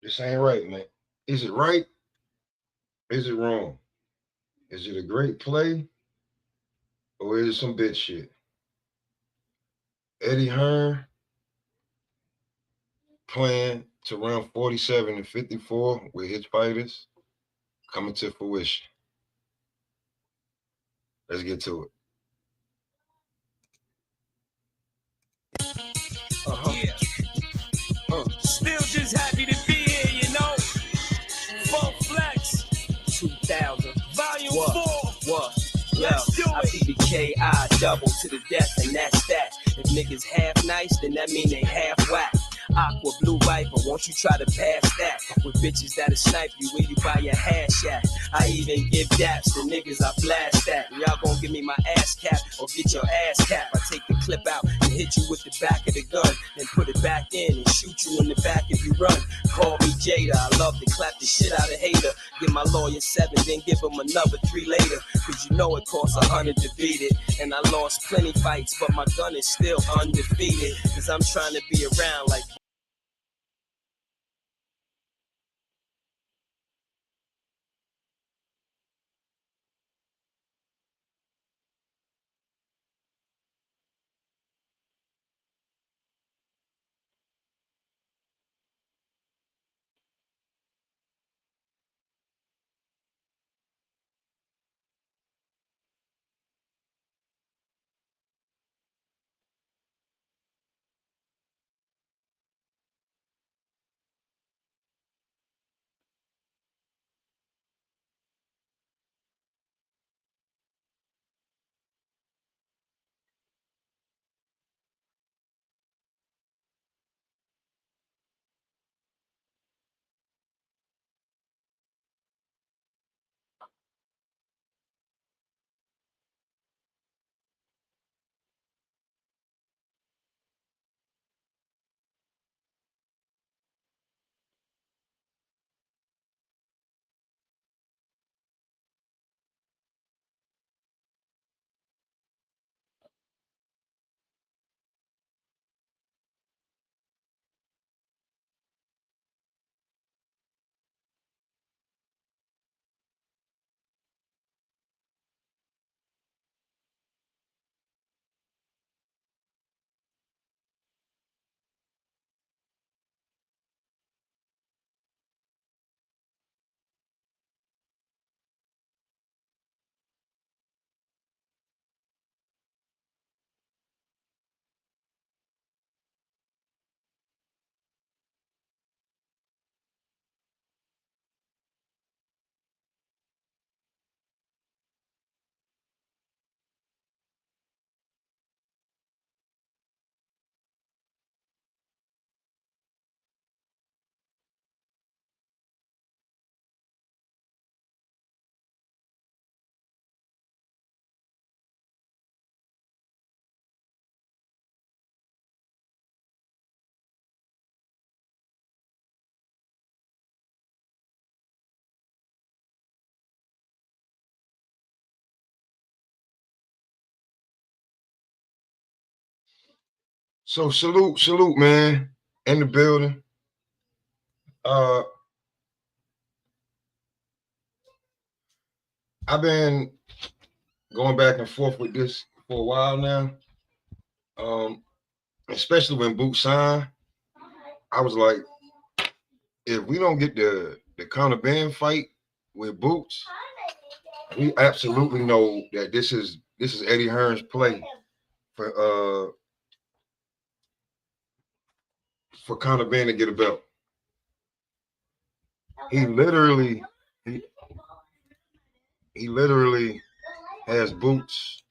This ain't right, man. Is it right? Is it wrong? Is it a great play or is it some bitch shit? Eddie Hearn plan to run 47 and 54 with his fighters coming to fruition. Let's get to it. Yeah. Still just happy to be here, you know. Full Flex 2000 Volume 4. What? Let's do it. I be the K.I. double to the death, and that's that. If niggas half nice, then that mean they half whack. Aqua blue viper, won't you try to pass that? With bitches that'll snipe you where you buy your hash at. I even give daps to niggas I blast at. Y'all gon' give me my ass cap or get your ass cap. I take the clip out and hit you with the back of the gun, then put it back in and shoot you in the back if you run. Call me Jada, I love to clap the shit out of hater. Give my lawyer 7, then give him another 3 later. Cause you know it costs 100 to beat it. And I lost plenty fights, but my gun is still undefeated. Cause I'm trying to be around like So salute, man, in the building. Uh, I've been going back and forth with this for a while now. Especially when Boot signed, I was like, if we don't get the Conor Ben fight with Boots, we absolutely know that this is Eddie Hearns' play for Conor Ben to get a belt. He literally has Boots.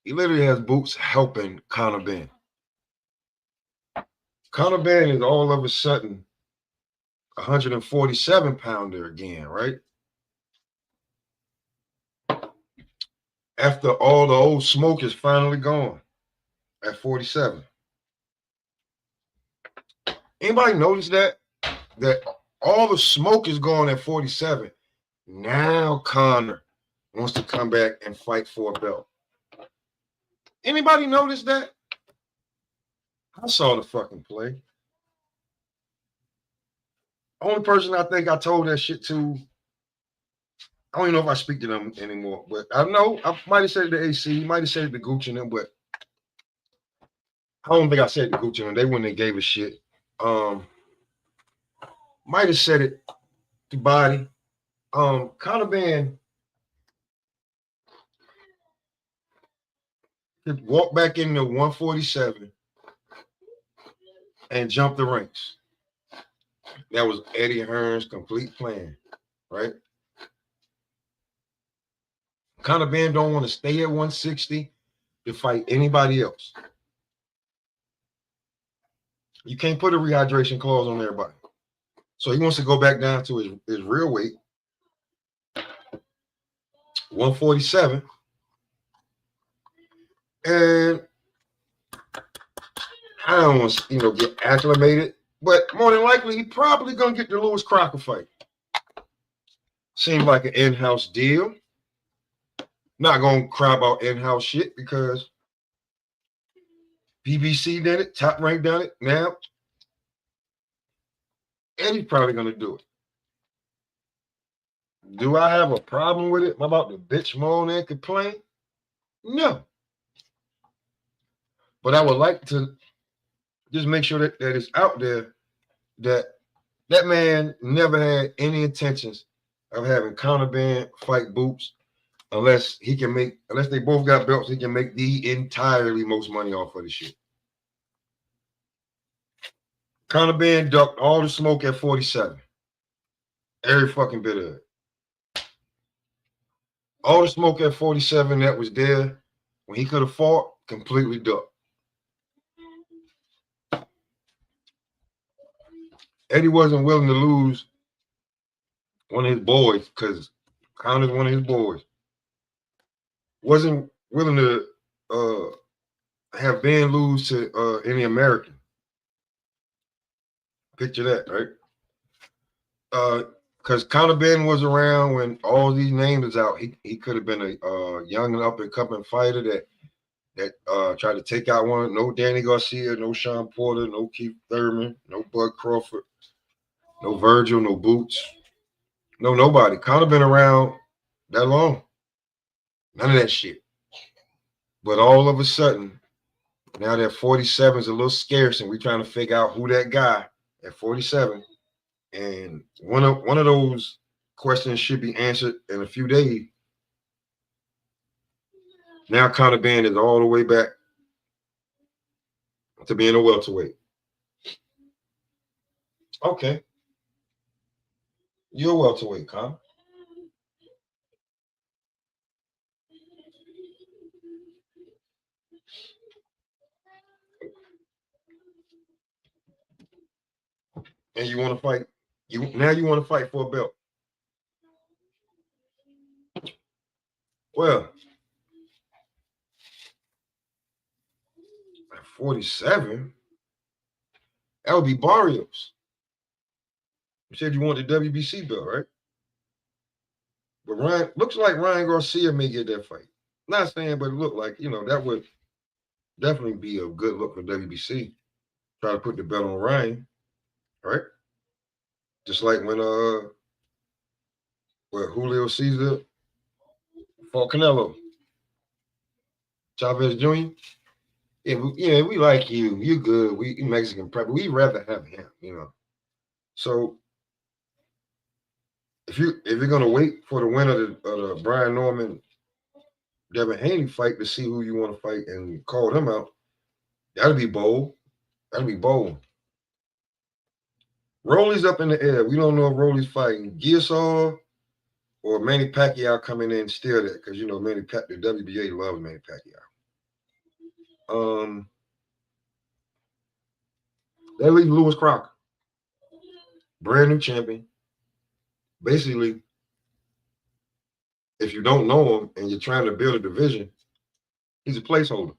He literally has Boots helping Conor Ben. Conor Ben is all of a sudden 147-pounder again, right? After all the old smoke is finally gone at 47. Anybody notice that? That all the smoke is gone at 47. Now Conor wants to come back and fight for a belt. Anybody notice that? I saw the fucking play. Only person I think I told that shit to, I don't even know if I speak to them anymore, but I know I might have said it to AC, might have said it to Gucci and them, but I don't think I said it to Gucci and them. They wouldn't have gave a shit. Might have said it to Body. Contraband could walk back into 147 and jump the ranks. That was Eddie Hearns' complete plan, right? Contraband don't want to stay at 160 to fight anybody else. You can't put a rehydration clause on everybody. So he wants to go back down to his real weight, 147. And I don't want to, get acclimated, but more than likely, he probably going to get the Lewis Crocker fight. Seemed like an in-house deal. Not going to cry about in-house shit because BBC did it, Top Rank done it. Now, Eddie's probably going to do it. Do I have a problem with it? I'm about to bitch, moan, and complain? No. But I would like to just make sure that it's out there that man never had any intentions of having Contraband fight Boots unless they both got belts, he can make the entirely most money off of the shit. Contraband ducked all the smoke at 47. Every fucking bit of it. All the smoke at 47 that was there when he could have fought, completely ducked. Eddie wasn't willing to lose one of his boys because Connor's one of his boys. Wasn't willing to have Ben lose to any American. Picture that, right? Because Conor Ben was around when all these names was out. He could have been a young and up and coming fighter that tried to take out one. No Danny Garcia, no Sean Porter, no Keith Thurman, no Bud Crawford, no Virgil, no Boots, no nobody. Conor been around that long. None of that shit. But all of a sudden, now that 47 is a little scarce, and we're trying to figure out who that guy at 47. And one of those questions should be answered in a few days. Now Conor Ben is all the way back to being a welterweight. Okay. You're a welterweight, Conor. And you want to fight. You want to fight for a belt. Well, at 47, that would be Barrios. You said you want the WBC belt, right? But looks like Ryan Garcia may get that fight. Not saying, but it looked like, that would definitely be a good look for WBC. Try to put the belt on Ryan, right? Just like when Julio Cesar fought Canelo. Chavez Jr. Yeah, we like you. You good. We Mexican prep. We'd rather have him, So if you're gonna wait for the winner of the Brian Norman Devin Haney fight to see who you want to fight and call him out, that'd be bold. Rolly's up in the air. We don't know if Rolly's fighting Gearsaw or Manny Pacquiao coming in still there because the WBA loves Manny Pacquiao. That leaves Lewis Crocker, brand new champion. Basically, if you don't know him and you're trying to build a division, he's a placeholder.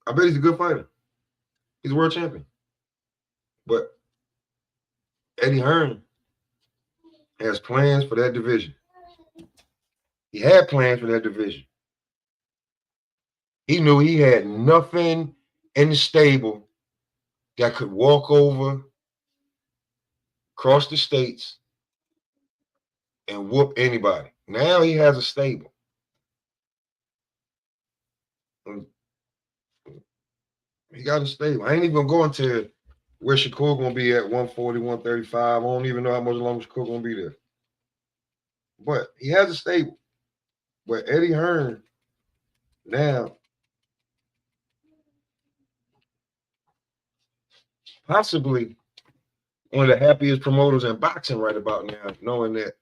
I bet he's a good fighter. He's a world champion. But Eddie Hearns has plans for that division. He had plans for that division. He knew he had nothing in the stable that could walk over, cross the states, and whoop anybody. Now he has a stable. He got a stable. I ain't even going to where Shakur gonna be at 140, 135. I don't even know how much longer Shakur gonna be there. But he has a stable. But Eddie Hearns now possibly one of the happiest promoters in boxing right about now, knowing that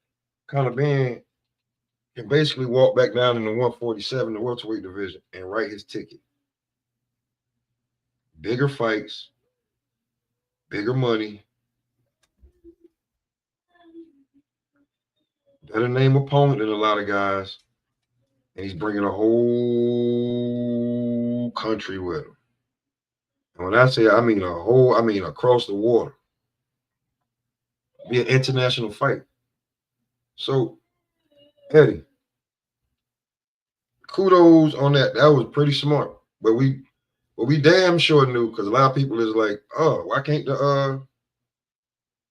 Conor Ben can basically walk back down in the 147, the welterweight division, and write his ticket. Bigger fights, bigger money, better name opponent than a lot of guys, and he's bringing a whole country with him. And when I say I mean across the water. Be an international fight. So, Eddie, kudos on that. That was pretty smart. But we damn sure knew, because a lot of people is like, oh, why can't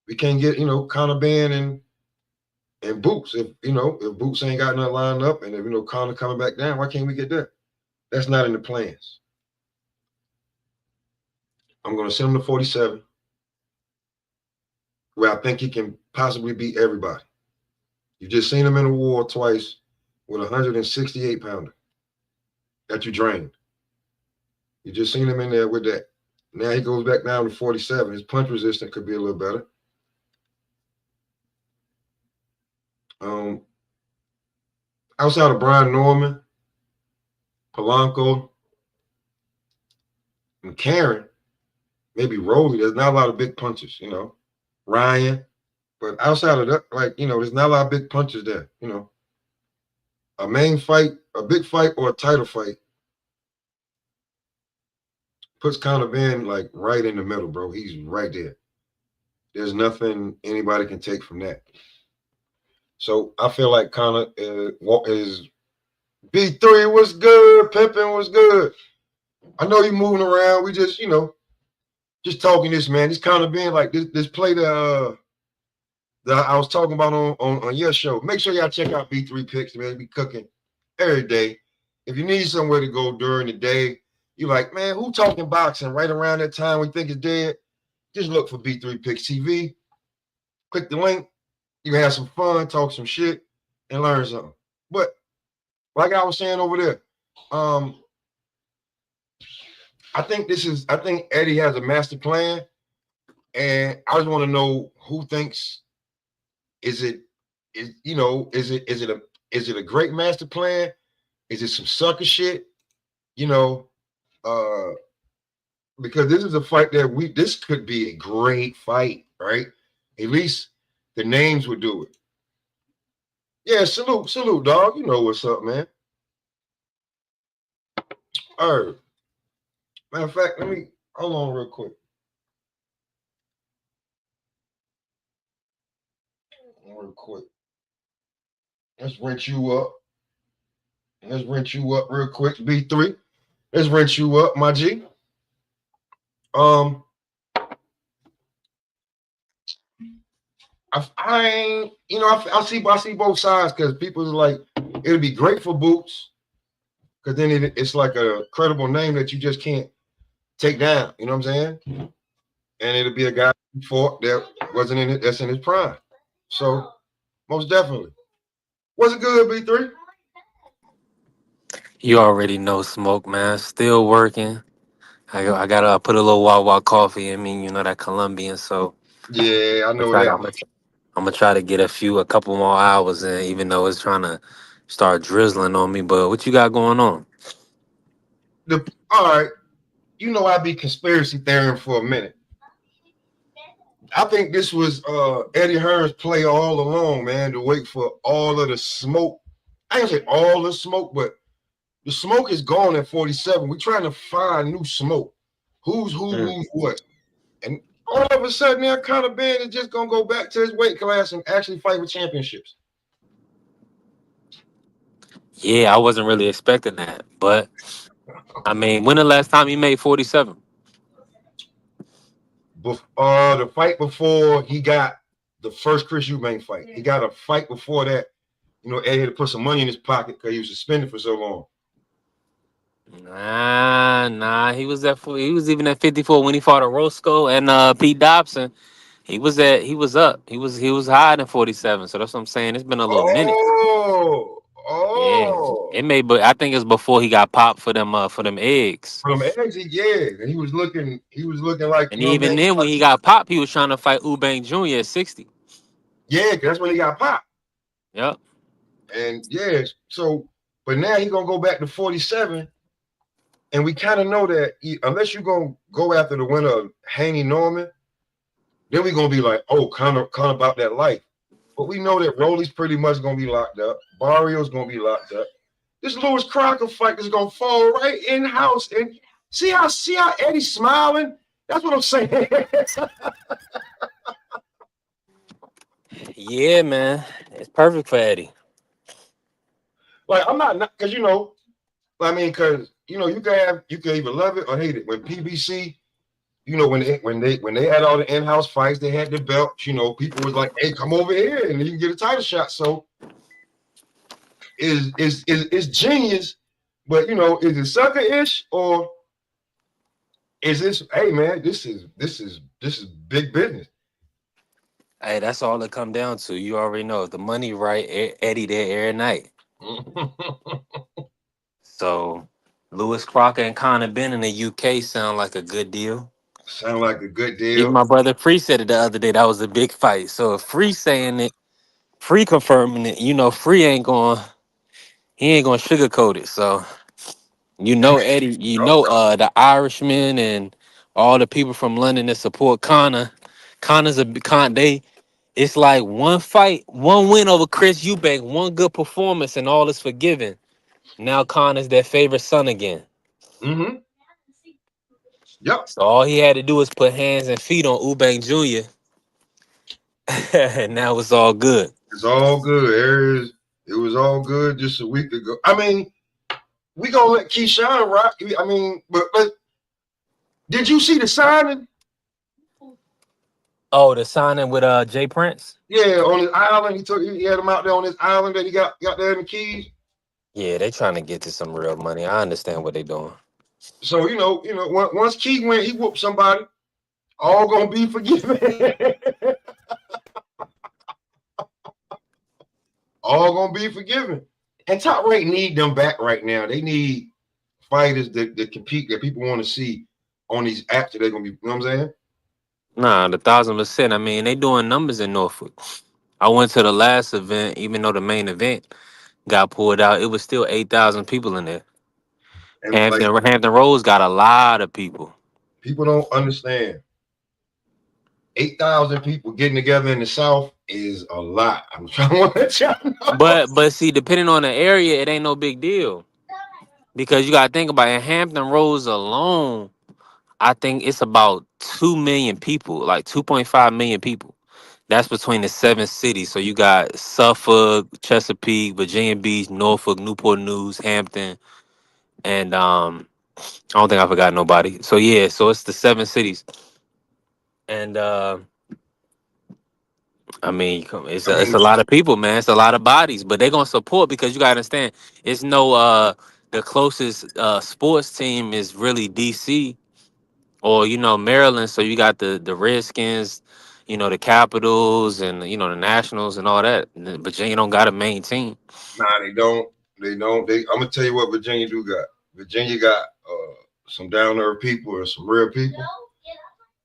we can't get, Conor Ben and Boots, if Boots ain't got nothing lined up, and if Conor coming back down, why can't we get that? That's not in the plans. I'm gonna send him to 47, where I think he can possibly beat everybody. You just seen him in a war twice with a 168 pounder that you drained. You just seen him in there with that. Now he goes back down to 47. His punch resistance could be a little better. Outside of Brian Norman, Polanco, and Karen, maybe Rolly, there's not a lot of big punches, Ryan. But outside of that, there's not a lot of big punches there, A main fight, a big fight, or a title fight puts Conor Ben right in the middle, bro. He's right there. There's nothing anybody can take from that. So I feel like Conor is B3 was good, Pimpin was good. I know you're moving around. We just, just talking this, man. This Conor Ben, this play that I was talking about on your show. Make sure y'all check out B3 Picks, man. Be cooking every day. If you need somewhere to go during the day, you're like, man, who talking boxing right around that time we think it's dead? Just look for B3 Picks TV. Click the link. You can have some fun, talk some shit, and learn something. But like I was saying over there, I think Eddie has a master plan, and I just want to know who thinks is it a great master plan? Is it some sucker shit? Because this is a fight that this could be a great fight, right? At least the names would do it. Yeah, salute, dog. You know what's up, man. All right. Matter of fact, let me hold on real quick. Let's rinse you up. Real quick. B3. Let's rinse you up, my G. I see both sides, because people are like, it'll be great for Boots, because then it's like a credible name that you just can't take down. You know what I'm saying? And it'll be a guy who fought that wasn't in it, that's in his prime. So most definitely. Was it good, B3? You already know, Smoke, man. Still working. I gotta put a little Wawa coffee in me, that Colombian. So Yeah, I know I'm that. gonna try to get a couple more hours in, even though it's trying to start drizzling on me. But what you got going on? All right, I be conspiracy theorying for a minute. I think this was Eddie Hearns' play all along, man, to wait for all of the smoke. I ain't say all the smoke, but the smoke is gone at 47. We're trying to find new smoke. Who's what? And all of a sudden, now Conor Ben is just gonna go back to his weight class and actually fight with championships. Yeah, I wasn't really expecting that, but I mean, when the last time he made 47? The fight before he got the first Chris Eubank fight. He got a fight before that. You know, Eddie had to put some money in his pocket because he was suspended for so long. Nah. He was he was even at 54 when he fought Orozco and Pete Dobson. He was up. He was higher than 47. So that's what I'm saying. It's been a little minute. Oh, Yeah. oh. It may, but I think it's before he got popped for them eggs. From exit, yeah. And he was looking like, And you know what I even mean? then, when he got popped, he was trying to fight Eubank Jr. at 60. Yeah, 'cause that's when he got popped. Yep. And yeah, so but now he's gonna go back to 47. And we kind of know that unless you're gonna go after the winner of Haney Norman, then we're gonna be like, oh, kind of about that life. But we know that Rolly's pretty much gonna be locked up. Barrio's gonna be locked up. This Lewis Crocker fight is gonna fall right in house. And see how Eddie's smiling? That's what I'm saying. Yeah, man. It's perfect for Eddie. Like I'm not because because you can either love it or hate it. When PBC, when they had all the in-house fights, they had the belts. People was like, "Hey, come over here, and you can get a title shot." So is genius, but is it sucker-ish or is this? Hey, man, this is big business. Hey, that's all it come down to. You already know if the money right, Eddie there every night. So Lewis Crocker and Conor Ben in the UK sound like a good deal. Sound like a good Even deal. my brother Free said it the other day. That was a big fight. So if Free saying it, Free confirming it, Free he ain't gonna sugarcoat it. So Eddie, the Irishman and all the people from London that support Conor. Connor's a they it's like one fight, one win over Chris Eubank, one good performance, and all is forgiven. Now Connor's their favorite son again. Mm-hmm. Yep. So all he had to do was put hands and feet on Eubank Jr. And now it's all good. It's all good. It was all good just a week ago. I mean, we gonna let Keyshawn rock. I mean, but did you see the signing? Oh, the signing with Jay Prince? Yeah, on his island. He had him out there on his island that he got there in the Keys. Yeah, they trying to get to some real money. I understand what they doing. So once Key went, he whooped somebody. All gonna be forgiven. All gonna be forgiven. And Top Rank need them back right now. They need fighters that compete that people want to see on these apps that they're gonna be. You know what I'm saying? Nah, 1,000%. I mean, they doing numbers in Norfolk. I went to the last event, even though the main event got pulled out. It was still 8,000 people in there. And like Hampton Roads got a lot of people. people don't understand. 8,000 people getting together in the South is a lot. I'm trying to let y'all know. But see, depending on the area, it ain't no big deal. Because you gotta think about it. In Hampton Roads alone, I think it's about 2 million people, like 2.5 million people. That's between the 7 cities. So you got Suffolk, Chesapeake, Virginia Beach, Norfolk, Newport News, Hampton, and I don't think I forgot nobody. So yeah, so it's the 7 cities. And I mean, I it's mean, a lot of people, man. It's a lot of bodies, but they're gonna support because you gotta understand, it's no the closest sports team is really DC or Maryland. So you got the Redskins, the Capitals, and the Nationals and all that. Virginia don't got a main team. nah, they don't. They don't. I'm gonna tell you what Virginia do got. Virginia got some down to earth people and some real people.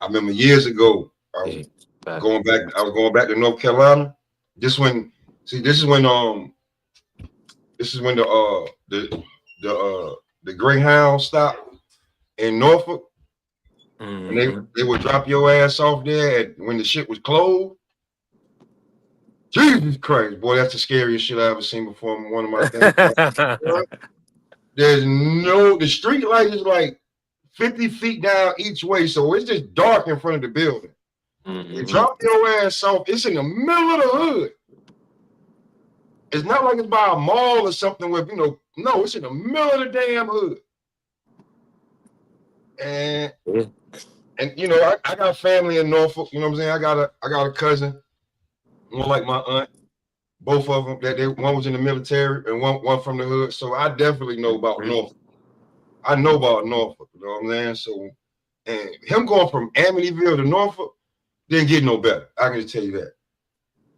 I remember years ago, I was Yeah, but- going back. I was going back to North Carolina. This when this is when the Greyhound stopped in Norfolk, and Mhm. they would drop your ass off there when the shit was closed. Jesus Christ, boy, that's the scariest shit I ever seen before. One of my things. The street light is like 50 feet down each way, so it's just dark in front of the building. You Mhm. drop your ass off, it's in the middle of the hood. It's not like it's by a mall or something where, no, it's in the middle of the damn hood. and Yeah. I got family in Norfolk. You know what I'm saying? I got a cousin, one like my aunt. Both of them that one was in the military and one from the hood. So I definitely know about Mhm. Norfolk. I know about Norfolk. You know what I'm saying? So and him going from Amityville to Norfolk didn't get no better. I can just tell you that.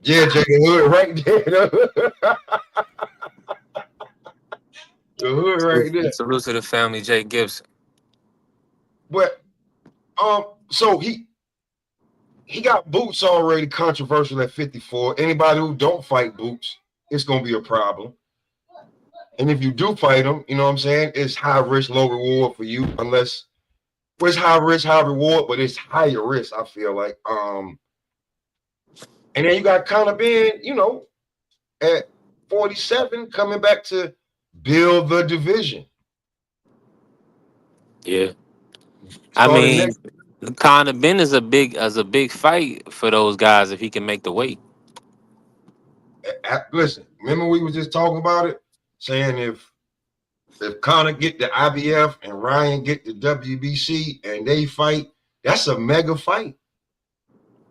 Yeah, Jay, the hood right there. The hood right there. Salute to the family, Jay Gibson. But so he got Boots already controversial at 54. Anybody who don't fight Boots, it's gonna be a problem. And if you do fight him, you know what I'm saying? It's high risk, low reward for you, unless well, it's high risk, high reward, but it's higher risk, I feel like. And then you got Conor Ben, at 47 coming back to build the division. Yeah. I Starting mean, next. Conor Ben is a big fight for those guys if he can make the weight. Listen, remember we was just talking about it, saying if Conor get the IBF and Ryan get the WBC and they fight, that's a mega fight.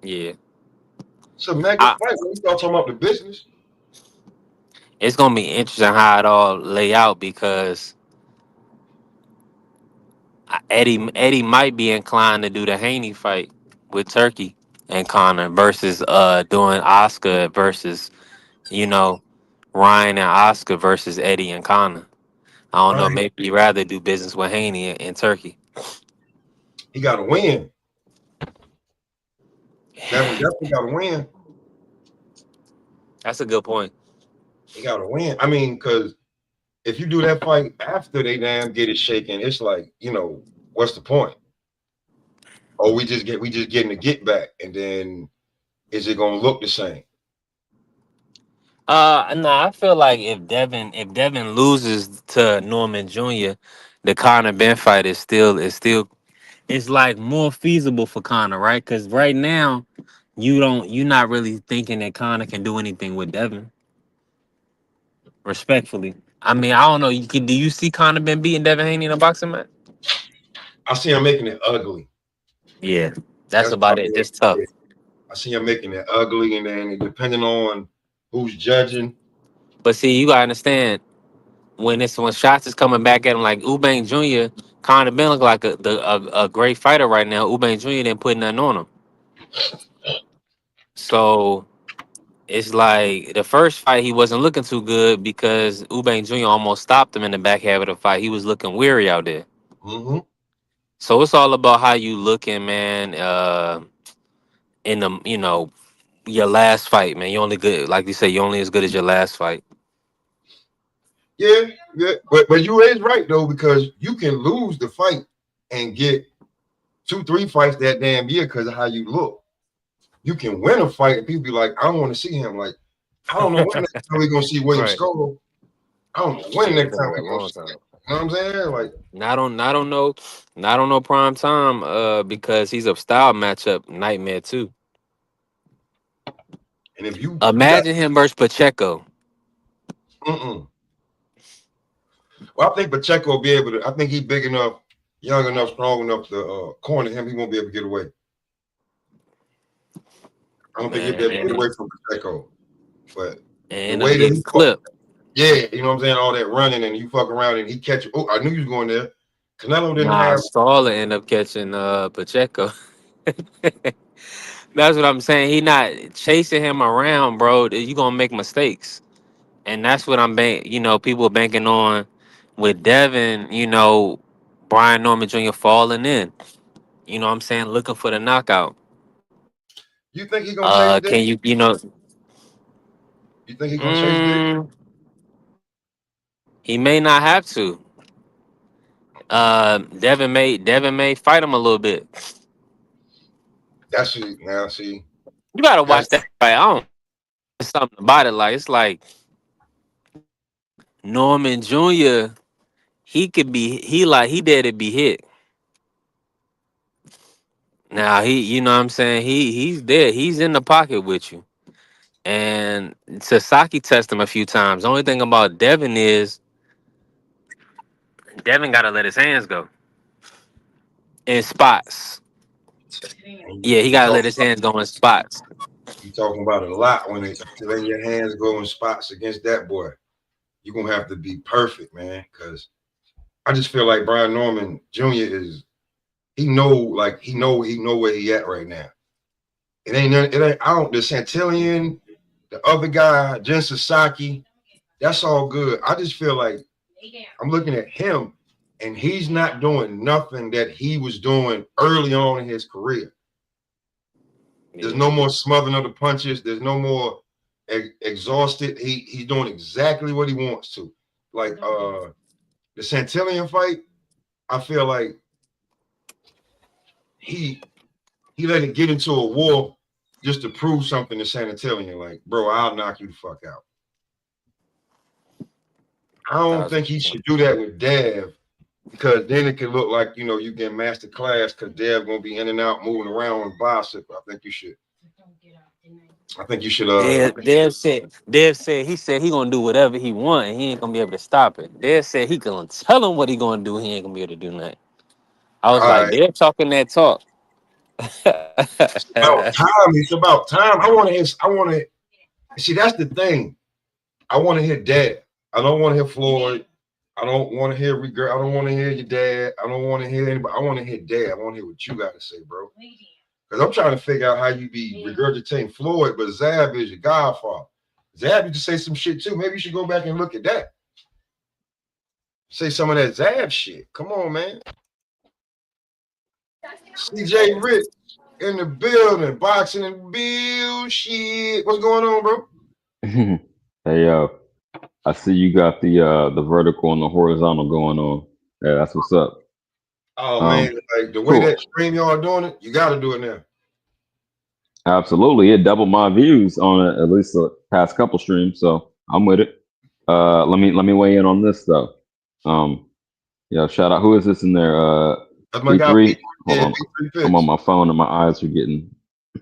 Yeah. It's a mega I, fight. When you start talking about the business, it's gonna be interesting how it all lay out because Eddie might be inclined to do the Haney fight with Turkey and Connor versus doing Oscar versus you know Ryan and Oscar versus Eddie and Connor. I don't know. Ryan, Maybe you'd rather do business with Haney in Turkey. he got to win. Devin definitely got to win. That's a good point. He got to win. I mean, because if you do that fight after they damn get it shaken, it's like, what's the point? Or we just getting the get back, and then is it gonna look the same? No, I feel like if Devin loses to Norman Jr., the Conor Ben fight is still it's like more feasible for Conor, right? Because right now you're not really thinking that Conor can do anything with Devin. Respectfully, I mean, I don't know. Do you see Conor Ben beating Devin Haney in a boxing match? I see him making it ugly. Yeah, that's That's what about I it. mean. That's tough. Yeah. I see him making it ugly, and then depending on who's judging. But see, you gotta understand when shots is coming back at him like Ubang Jr. Conor Ben look like a great fighter right now. Ubang Jr. didn't put nothing on him, so it's like the first fight he wasn't looking too good because Ubang Jr. almost stopped him in the back half of the fight. He was looking weary out there. Mm-hmm. So it's all about how you looking, man. In the your last fight, man. You only good, like you say, you only as good as your last fight. Yeah, yeah, but you is right though, because you can lose the fight and get 2, 3 fights that damn year because of how you look. You can win a fight and people be like, I don't want to see him. Like, I don't know when next time we're gonna see William Right. Scoville. I don't know when Shit, it's next been time a we're gonna long see him. time. You know what I'm saying? Like, Not on no, not on no prime time. Because he's a style matchup nightmare too. and if you got Imagine him versus Pacheco. mm-mm. Well, I think Pacheco will be able to. I think he's big enough, young enough, strong enough to corner him. He won't be able to get away. I don't think he'll be Man, able to get away from Pacheco. But the end up way that getting he fought, clipped. yeah, you know what I'm saying, all that running and you fuck around and he catch you. Oh, I knew you was going there. Canelo didn't Nah, have. Staller end up catching Pacheco. That's what I'm saying. He not chasing him around, bro. You gonna make mistakes, and that's what people banking on with Devin. Brian Norman Jr. falling in. You know what I'm saying, looking for the knockout. You think he gonna chase Can Dick? you? You think he gonna chase Dick? Mm, he may not have to. Devin may fight him a little bit. That's it. Now see, You gotta watch that's that fight. I don't there's something about it. Like it's like Norman Jr. He dare to be hit. Now you know what I'm saying? He's there. He's in the pocket with you. And Sasaki tested him a few times. The only thing about Devin is Devin gotta let his hands go. in spots. And Yeah, he you gotta talk let his hands go in spots. you talking about a lot when they letting your hands go in spots against that boy. You're gonna have to be perfect, man. Cause I just feel like Brian Norman Jr. is he know where he at right now. It ain't I don't the Santillion, the other guy, Jen Sasaki, that's all good. I just feel like I'm looking at him and he's not doing nothing that he was doing early on in his career. There's no more smothering of the punches. There's no more exhausted. He's doing exactly what he wants to. Like the Santillion fight, I feel like he let it get into a war just to prove something to Santillion. Like, bro, I'll knock you the fuck out. I don't think he should do that with Dev because then it could look like you get master class because Dev gonna be in and out, moving around on a bicycle. I think you should. Dev said he said he gonna do whatever he want and he ain't gonna be able to stop it. Dev said he gonna tell him what he gonna do. He ain't gonna be able to do nothing. I was All like, right. Dev talking that talk. It's about time. It's about time. I want to see. That's the thing. I want to hear Dad. I don't want to hear Floyd. I don't want to hear regret. I don't want to hear your dad. I don't want to hear anybody. I want to hear Dad. I want to hear what you got to say, bro. Because I'm trying to figure out how you be regurgitating Floyd, but Zab is your godfather. Zab, you just say some shit too. Maybe you should go back and look at that. Say some of that Zab shit. Come on, man. CJ Rich in the building, boxing and bill shit. What's going on, bro? Hey I see you got the vertical and the horizontal going on. Yeah, that's what's up. Oh man, like the way Cool. that stream y'all doing it, you got to do it now. Absolutely. It doubled my views on it, at least the past couple streams, so I'm with it. Let me weigh in on this though. Yeah, shout out. Who is this in there? That's my guy. B3. Hold Yeah, on. B3 I'm on picks. my phone and my eyes are getting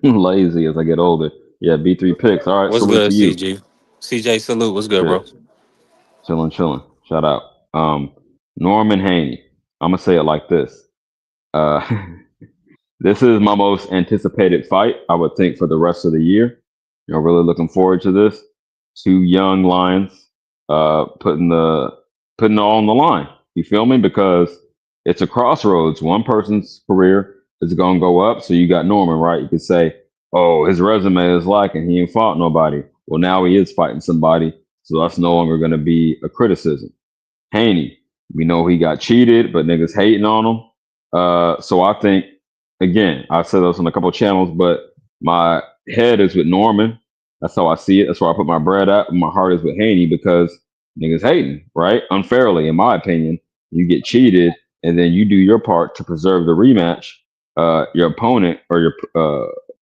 lazy as I get older. Yeah, B3 picks. All right, What's salute good, to you. CG? CJ, salute. What's good, bro? Shit. Chilling. Shout out. Norman&Haney. I'm gonna say it like this. Uh This is my most anticipated fight, I would think, for the rest of the year. Really looking forward to this. Two young lions, putting it all on the line. You feel me? Because it's a crossroads. One person's career is gonna go up. So you got Norman, right? You could say, "Oh, his resume is lacking. He ain't fought nobody." Well, now he is fighting somebody, so that's no longer gonna be a criticism. Haney, we know he got cheated, but niggas hating on him. So I think, again, I said this on a couple of channels, but my head is with Norman. That's how I see it. That's where I put my bread at. My heart is with Haney because niggas hating, right? Unfairly, in my opinion. You get cheated, and then you do your part to preserve the rematch. Your opponent or your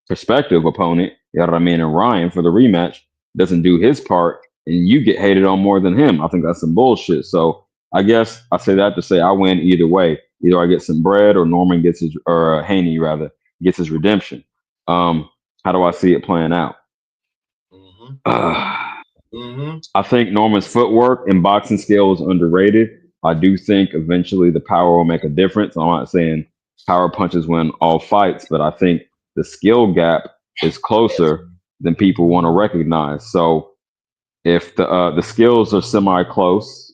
prospective opponent, you know what I mean, and Ryan for the rematch doesn't do his part, and you get hated on more than him. I think that's some bullshit. So I guess I say that to say I win either way. Either I get some bread or Norman gets his, or Haney rather, gets his redemption. How do I see it playing out? Mm-hmm. Uh, Mm-hmm. I think Norman's footwork and boxing skill is underrated. I do think eventually the power will make a difference. I'm not saying power punches win all fights, but I think the skill gap is closer than people want to recognize. So if the skills are semi close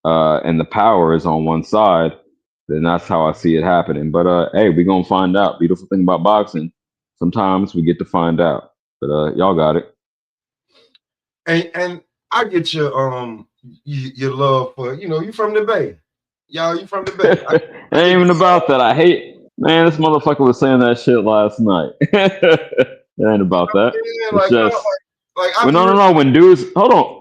and the power is on one side, then that's how I see it happening. But hey, we're gonna find out. Beautiful thing about boxing, sometimes we get to find out. But y'all got it. And I get your love for you from the Bay. Y'all, you from the Bay. It I ain't get even about that. I hate, man, this motherfucker was saying that shit last night. It ain't about that. yeah, It's like no, just, like I well, be no. When dudes, hold on,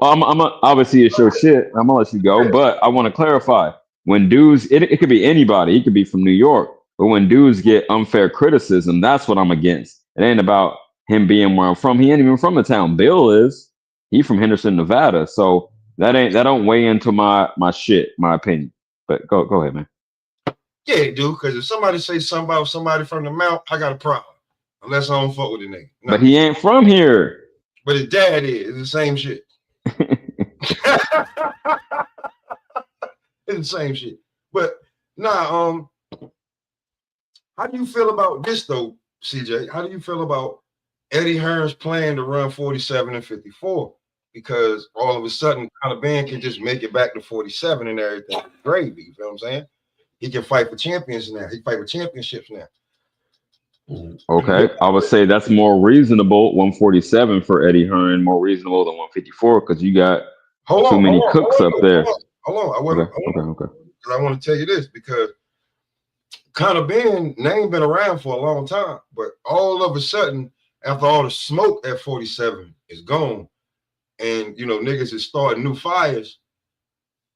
obviously it's your shit. I'm gonna let you go, yeah. but I want to clarify. When dudes, it could be anybody. He could be from New York, but when dudes get unfair criticism, that's what I'm against. It ain't about him being where I'm from. He ain't even from the town. Bill is. He from Henderson, Nevada. So that don't weigh into my shit, my opinion. But go ahead, man. Yeah, dude, because if somebody say something about somebody from the Mount, I got a problem. Unless I don't fuck with the nigga. No. But he ain't from here. But his dad is. It's the same shit. It's the same shit. But nah, do you feel about this though, CJ? How do you feel about Eddie Hearns playing to run 47 and 54? Because all of a sudden, Conor Ben can just make it back to 47 and everything. Gravy, you feel what I'm saying? He can fight for champions now. He fight for championships now. Okay, I would say that's more reasonable. 147 for Eddie Hearn, more reasonable than 154 because you got too many cooks up there. Hold on. Okay. I want to tell you this because Conor Ben name been around for a long time, but all of a sudden, after all the smoke at 47 is gone, and niggas is starting new fires.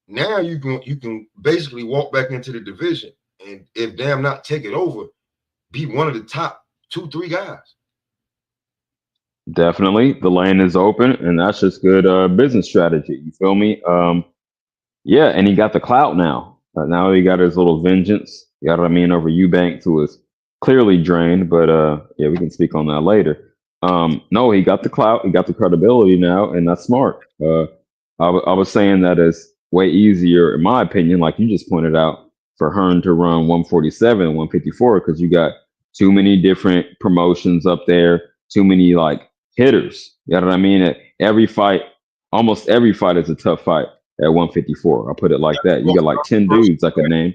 Now you can basically walk back into the division, and if damn not take it over, be one of the top 2-3 guys. Definitely, the lane is open, and that's just good business strategy. You feel me? Yeah, and he got the clout now. Now he got his little vengeance. You know what I mean? Over Eubanks, who was clearly drained, but yeah, we can speak on that later. No, he got the clout, he got the credibility now, and that's smart. I was saying that is way easier, in my opinion, like you just pointed out, for Hearn to run 147 and 154 because you got too many different promotions up there, too many like hitters. You know what I mean? Every fight, almost every fight is a tough fight at 154. I'll put it like that. You got like 10 dudes I could name.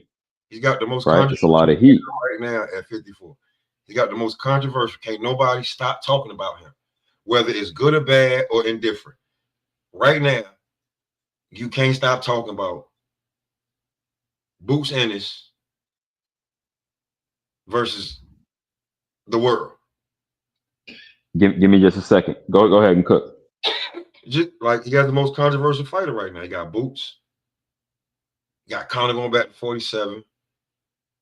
He's got the most right. It's a lot of heat right now at 54. He got the most controversial. Can't nobody stop talking about him, whether it's good or bad or indifferent. Right now, you can't stop talking about Boots Ennis versus the world. Give me just a second. Go ahead and cook. Just like he got the most controversial fighter right now. He got Boots. He got Conor going back to 47.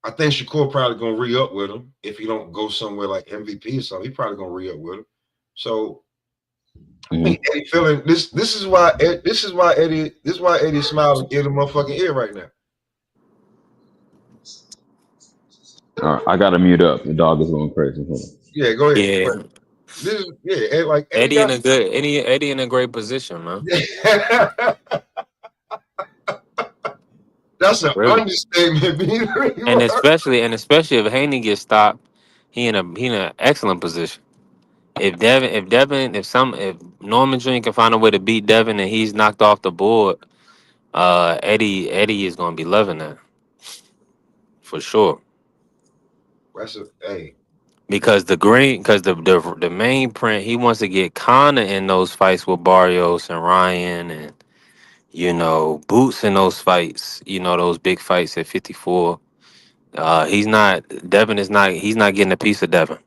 I think Shakur probably gonna re-up with him if he don't go somewhere like MVP or something. He probably gonna re-up with him. So I think Eddie feeling this. This is why Eddie smiling in the motherfucking ear right now. All right, I gotta mute up. The dog is going crazy. Hold on. Yeah, go ahead. Yeah. This is like Eddie in a great position, man. That's an Really. understatement. And especially if Haney gets stopped, he in an excellent position. If Norman Jr. can find a way to beat Devin and he's knocked off the board, Eddie is gonna be loving that for sure. That's hey. Because the main print, he wants to get Conor in those fights with Barrios and Ryan and Boots in those fights, those big fights at 54. He's not getting a piece of Devin.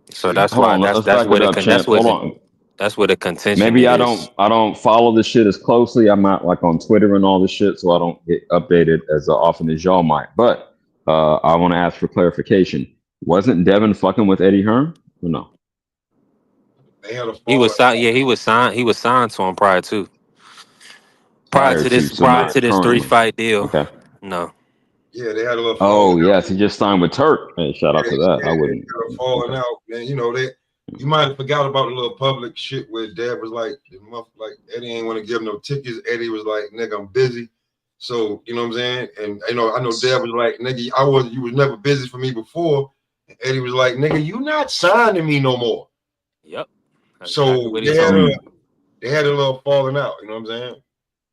So that's Hold why on, let's back it up, champ. Hold on. That's where the contention Maybe is. I don't follow this shit as closely. I'm not like on Twitter and all this shit, so I don't get updated as often as y'all might. But I want to ask for clarification. Wasn't Devin fucking with Eddie Hearn or no? They had a He was signed. Yeah, he was signed. He was signed to him prior to this so not 3-fight deal. Okay. No. Yeah, they had a little. Oh yes, he just signed with Turk. Hey, shout out to that. I wouldn't. Falling out, man. You might have forgot about the little public shit where Dad was like Eddie ain't want to give him no tickets. Eddie was like, nigga, I'm busy. So, you know what I'm saying? And I know Dad was like, nigga, you was never busy for me before. And Eddie was like, nigga, you not signing me no more. Yep. So they had a little falling out, you know what I'm saying?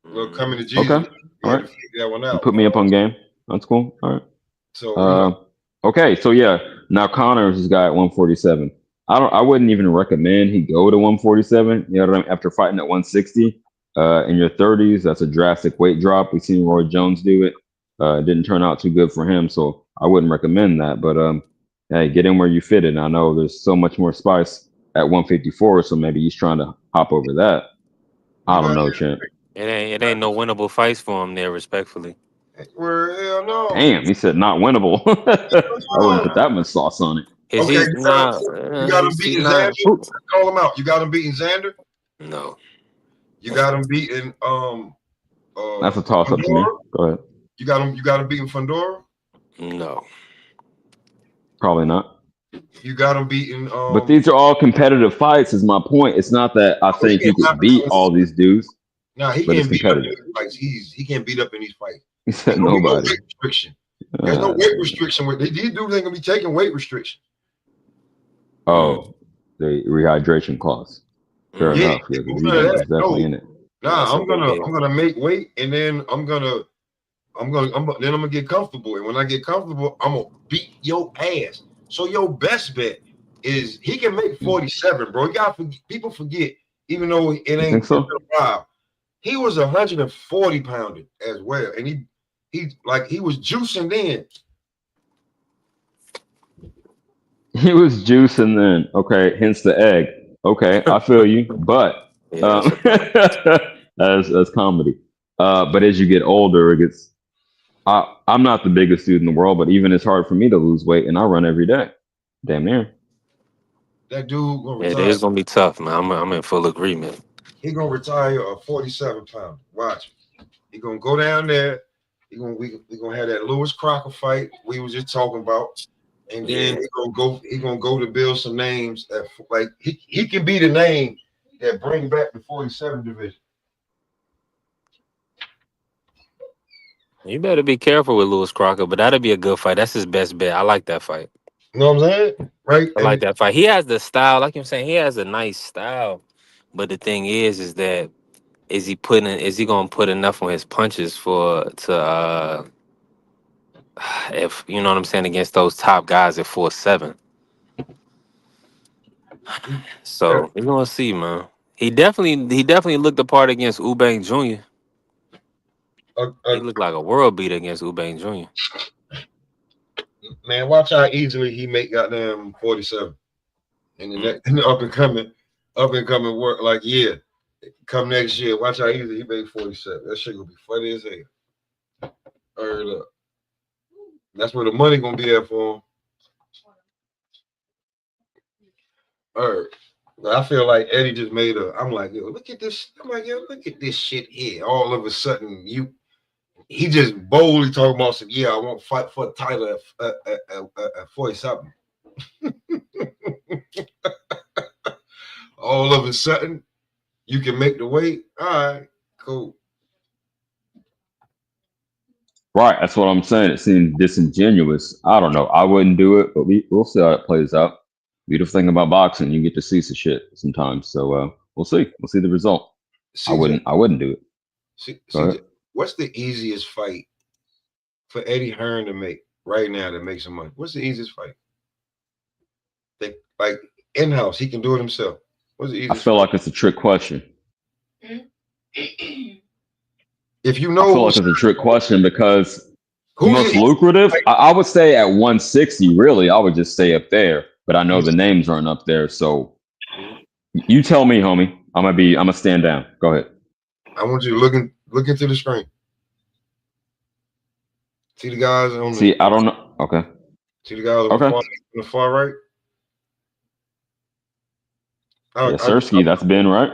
A little coming to Jesus. Okay. All right. That one out. You put me up on game. That's cool. All right. So okay, so yeah, now Connor's this guy at 147. I wouldn't even recommend he go to 147. You know what I mean? After fighting at 160 in your 30s, that's a drastic weight drop. We've seen Roy Jones do it. It didn't turn out too good for him, so I wouldn't recommend that. But hey, get in where you fit in. I know there's so much more spice at 154, so maybe he's trying to hop over that. I don't know, champ. It ain't no winnable fights for him there, respectfully. Hell no. Damn, he said not winnable. I wouldn't put that much sauce on it. Okay, you got him beating Xander. Call him out. You got him beating Xander? No. You got him beating that's a toss up to me. Go ahead. You got him beating Fundora? No. Probably not. You got him beating but these are all competitive fights, is my point. It's not that I think he can beat all these dudes. Nah, he can't beat up in these fights. He can't beat up in these fights. He said nobody. Restriction. There's no weight restriction with these dudes. Ain't gonna be taking weight restriction. Oh, the rehydration clause. Fair Yeah, enough. Yeah, the none of rehab that. is definitely No, in it. nah. That's a big I'm deal. gonna make weight, and then then I'm gonna get comfortable. And when I get comfortable, I'm gonna beat your ass. So your best bet is he can make 47, bro. You got people forget, even though it You ain't think it's been so? a while. He was 140 pounder as well, and he was juicing then. He was juicing then. Okay, hence the egg. Okay, I feel you. But Yeah, that's a fact. as comedy. But as you get older, it gets. I'm not the biggest dude in the world, but even it's hard for me to lose weight, and I run every day. Damn near. That dude gonna It retire. is gonna be tough, man. I'm in full agreement. He gonna retire a 47 pounder. Watch. He gonna go down there. We gonna have that Lewis Crocker fight we was just talking about, and then Yeah. he gonna go to build some names that like he can be the name that bring back the 47 division. You better be careful with Lewis Crocker, but that'll be a good fight. That's his best bet. I like that fight. You know what I'm saying? Right? I like that fight. He has the style, like I'm saying, he has a nice style. But the thing is that is he gonna put enough on his punches if you know what I'm saying against those top guys at 4'7"? Yeah. So we're gonna see, man. He definitely looked the part against Ubang Jr. Uh, He uh, looked like a world beater against Ubang Jr. man, watch how easily he make goddamn 47 in the up and coming work. Like come next year. Watch how easy he made 47. That shit gonna be funny as hell. Heard up. That's where the money gonna be there for him. All right. I feel like Eddie just made I'm like, yo, look at this. I'm like, yo, look at this shit here. All of a sudden, he just boldly talking about some, I won't fight for Tyler at 47. All of a sudden, you can make the weight. All right, cool. Right, that's what I'm saying. It seems disingenuous. I don't know. I wouldn't do it, but we'll see how it plays out. Beautiful thing about boxing, you get to see some shit sometimes. So we'll see. We'll see the result. CJ, I wouldn't do it. Go ahead. CJ, what's the easiest fight for Eddie Hearn to make right now to make some money? What's the easiest fight? Like in-house, he can do it himself. What's the I easiest feel fight? like it's a trick question. If you I know feel like it's a trick question because the who's most the lucrative, I would say at 160, really, I would just stay up there. But I know the names aren't up there. So you tell me, homie. I'm gonna stand down. Go ahead. I want you to look into the screen. See the guys on See, I don't know. Okay. see the guys Okay. on the far right. Yes, Sirski, that's Ben, right?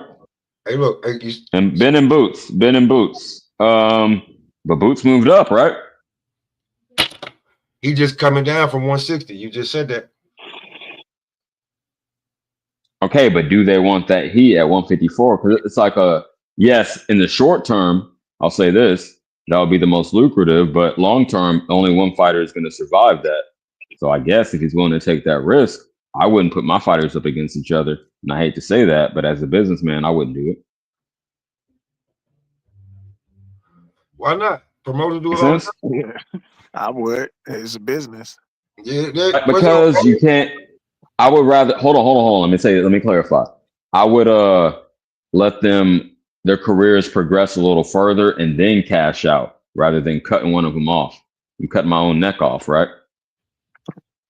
Hey, look, And Ben in Boots. Ben in Boots. But Boots moved up, right? he just coming down from 160. You just said that. Okay, but do they want that heat at 154? Because it's like yes, in the short term, I'll say this, that would be the most lucrative, but long term, only one fighter is going to survive that. So I guess if he's willing to take that risk, I wouldn't put my fighters up against each other. And I hate to say that, but as a businessman, I wouldn't do it. Why not? Promoters do Make it all the sense? time. Yeah, I would. It's a business. Yeah, Because you can't. I would rather hold on. Let me clarify. I would let their careers progress a little further and then cash out rather than cutting one of them off. I'm cutting my own neck off, right?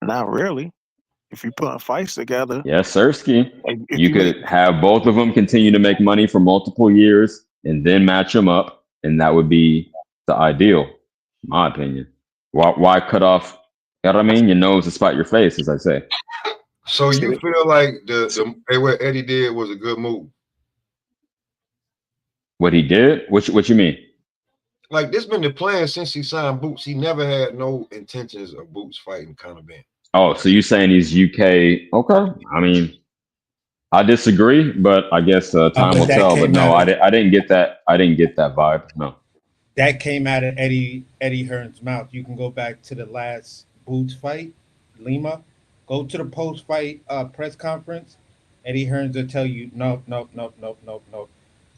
Not really. If you put fights together, Yes, Sirski. if You could have both of them continue to make money for multiple years and then match them up, and that would be the ideal, in my opinion. Why cut off? You know what I mean? Your nose to spite your face, as I say. So you feel like what Eddie did was a good move? What he did? What you mean? Like this been the plan since he signed Boots. He never had no intentions of Boots fighting Conor Ben. Oh, so you saying he's UK? Okay. I mean, I disagree, but I guess time will tell. But no, I didn't get that. I didn't get that vibe. No. that came out of Eddie Hearns' mouth. You can go back to the last Boots fight, Lima. Go to the post fight press conference. Eddie Hearns will tell you, no, no, no, no, no, no.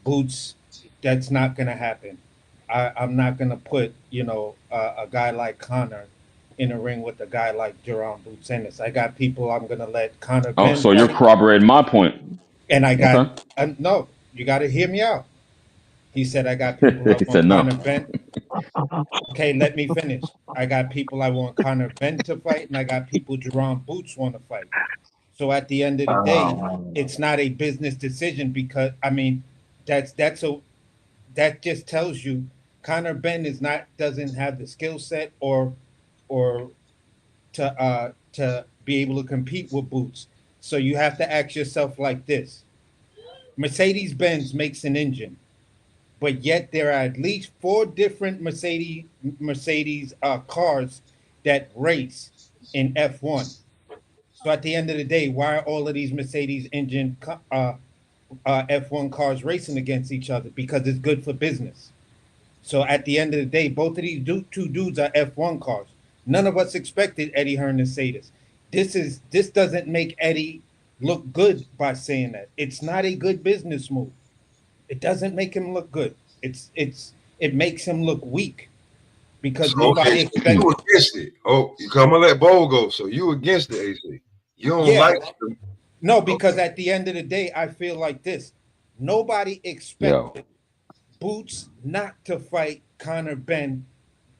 Boots, that's not gonna happen. I'm not gonna put a guy like Connor in a ring with a guy like Jerome Boots Ennis. I got people I'm gonna let Connor Oh, Ben so you're fight, corroborating my point. and I got Okay. no. You got to hear me out. He said I got people I He want said no. Connor Ben. Okay, let me finish. I got people I want Connor Ben to fight, and I got people Jerome Boots want to fight. So at the end of the day, it's not a business decision because I mean, that's a that just tells you Connor Ben is not doesn't have the skill set or to be able to compete with Boots. So you have to ask yourself like this: Mercedes Benz makes an engine, but yet there are at least four different Mercedes cars that race in F1. So at the end of the day, why are all of these Mercedes engine F1 cars racing against each other? Because it's good for business. So at the end of the day, both of these two dudes are F1 cars. None of us expected Eddie Hearn to say this. This doesn't make Eddie look good by saying that. It's not a good business move. It doesn't make him look good. It makes him look weak because So okay, nobody so you expected. against it. Oh, you come and let Bo go. So you against the AC. You don't Yeah, like them. no, because Okay. at the end of the day, I feel like this. Nobody Yo. expected Boots not to fight Connor Ben,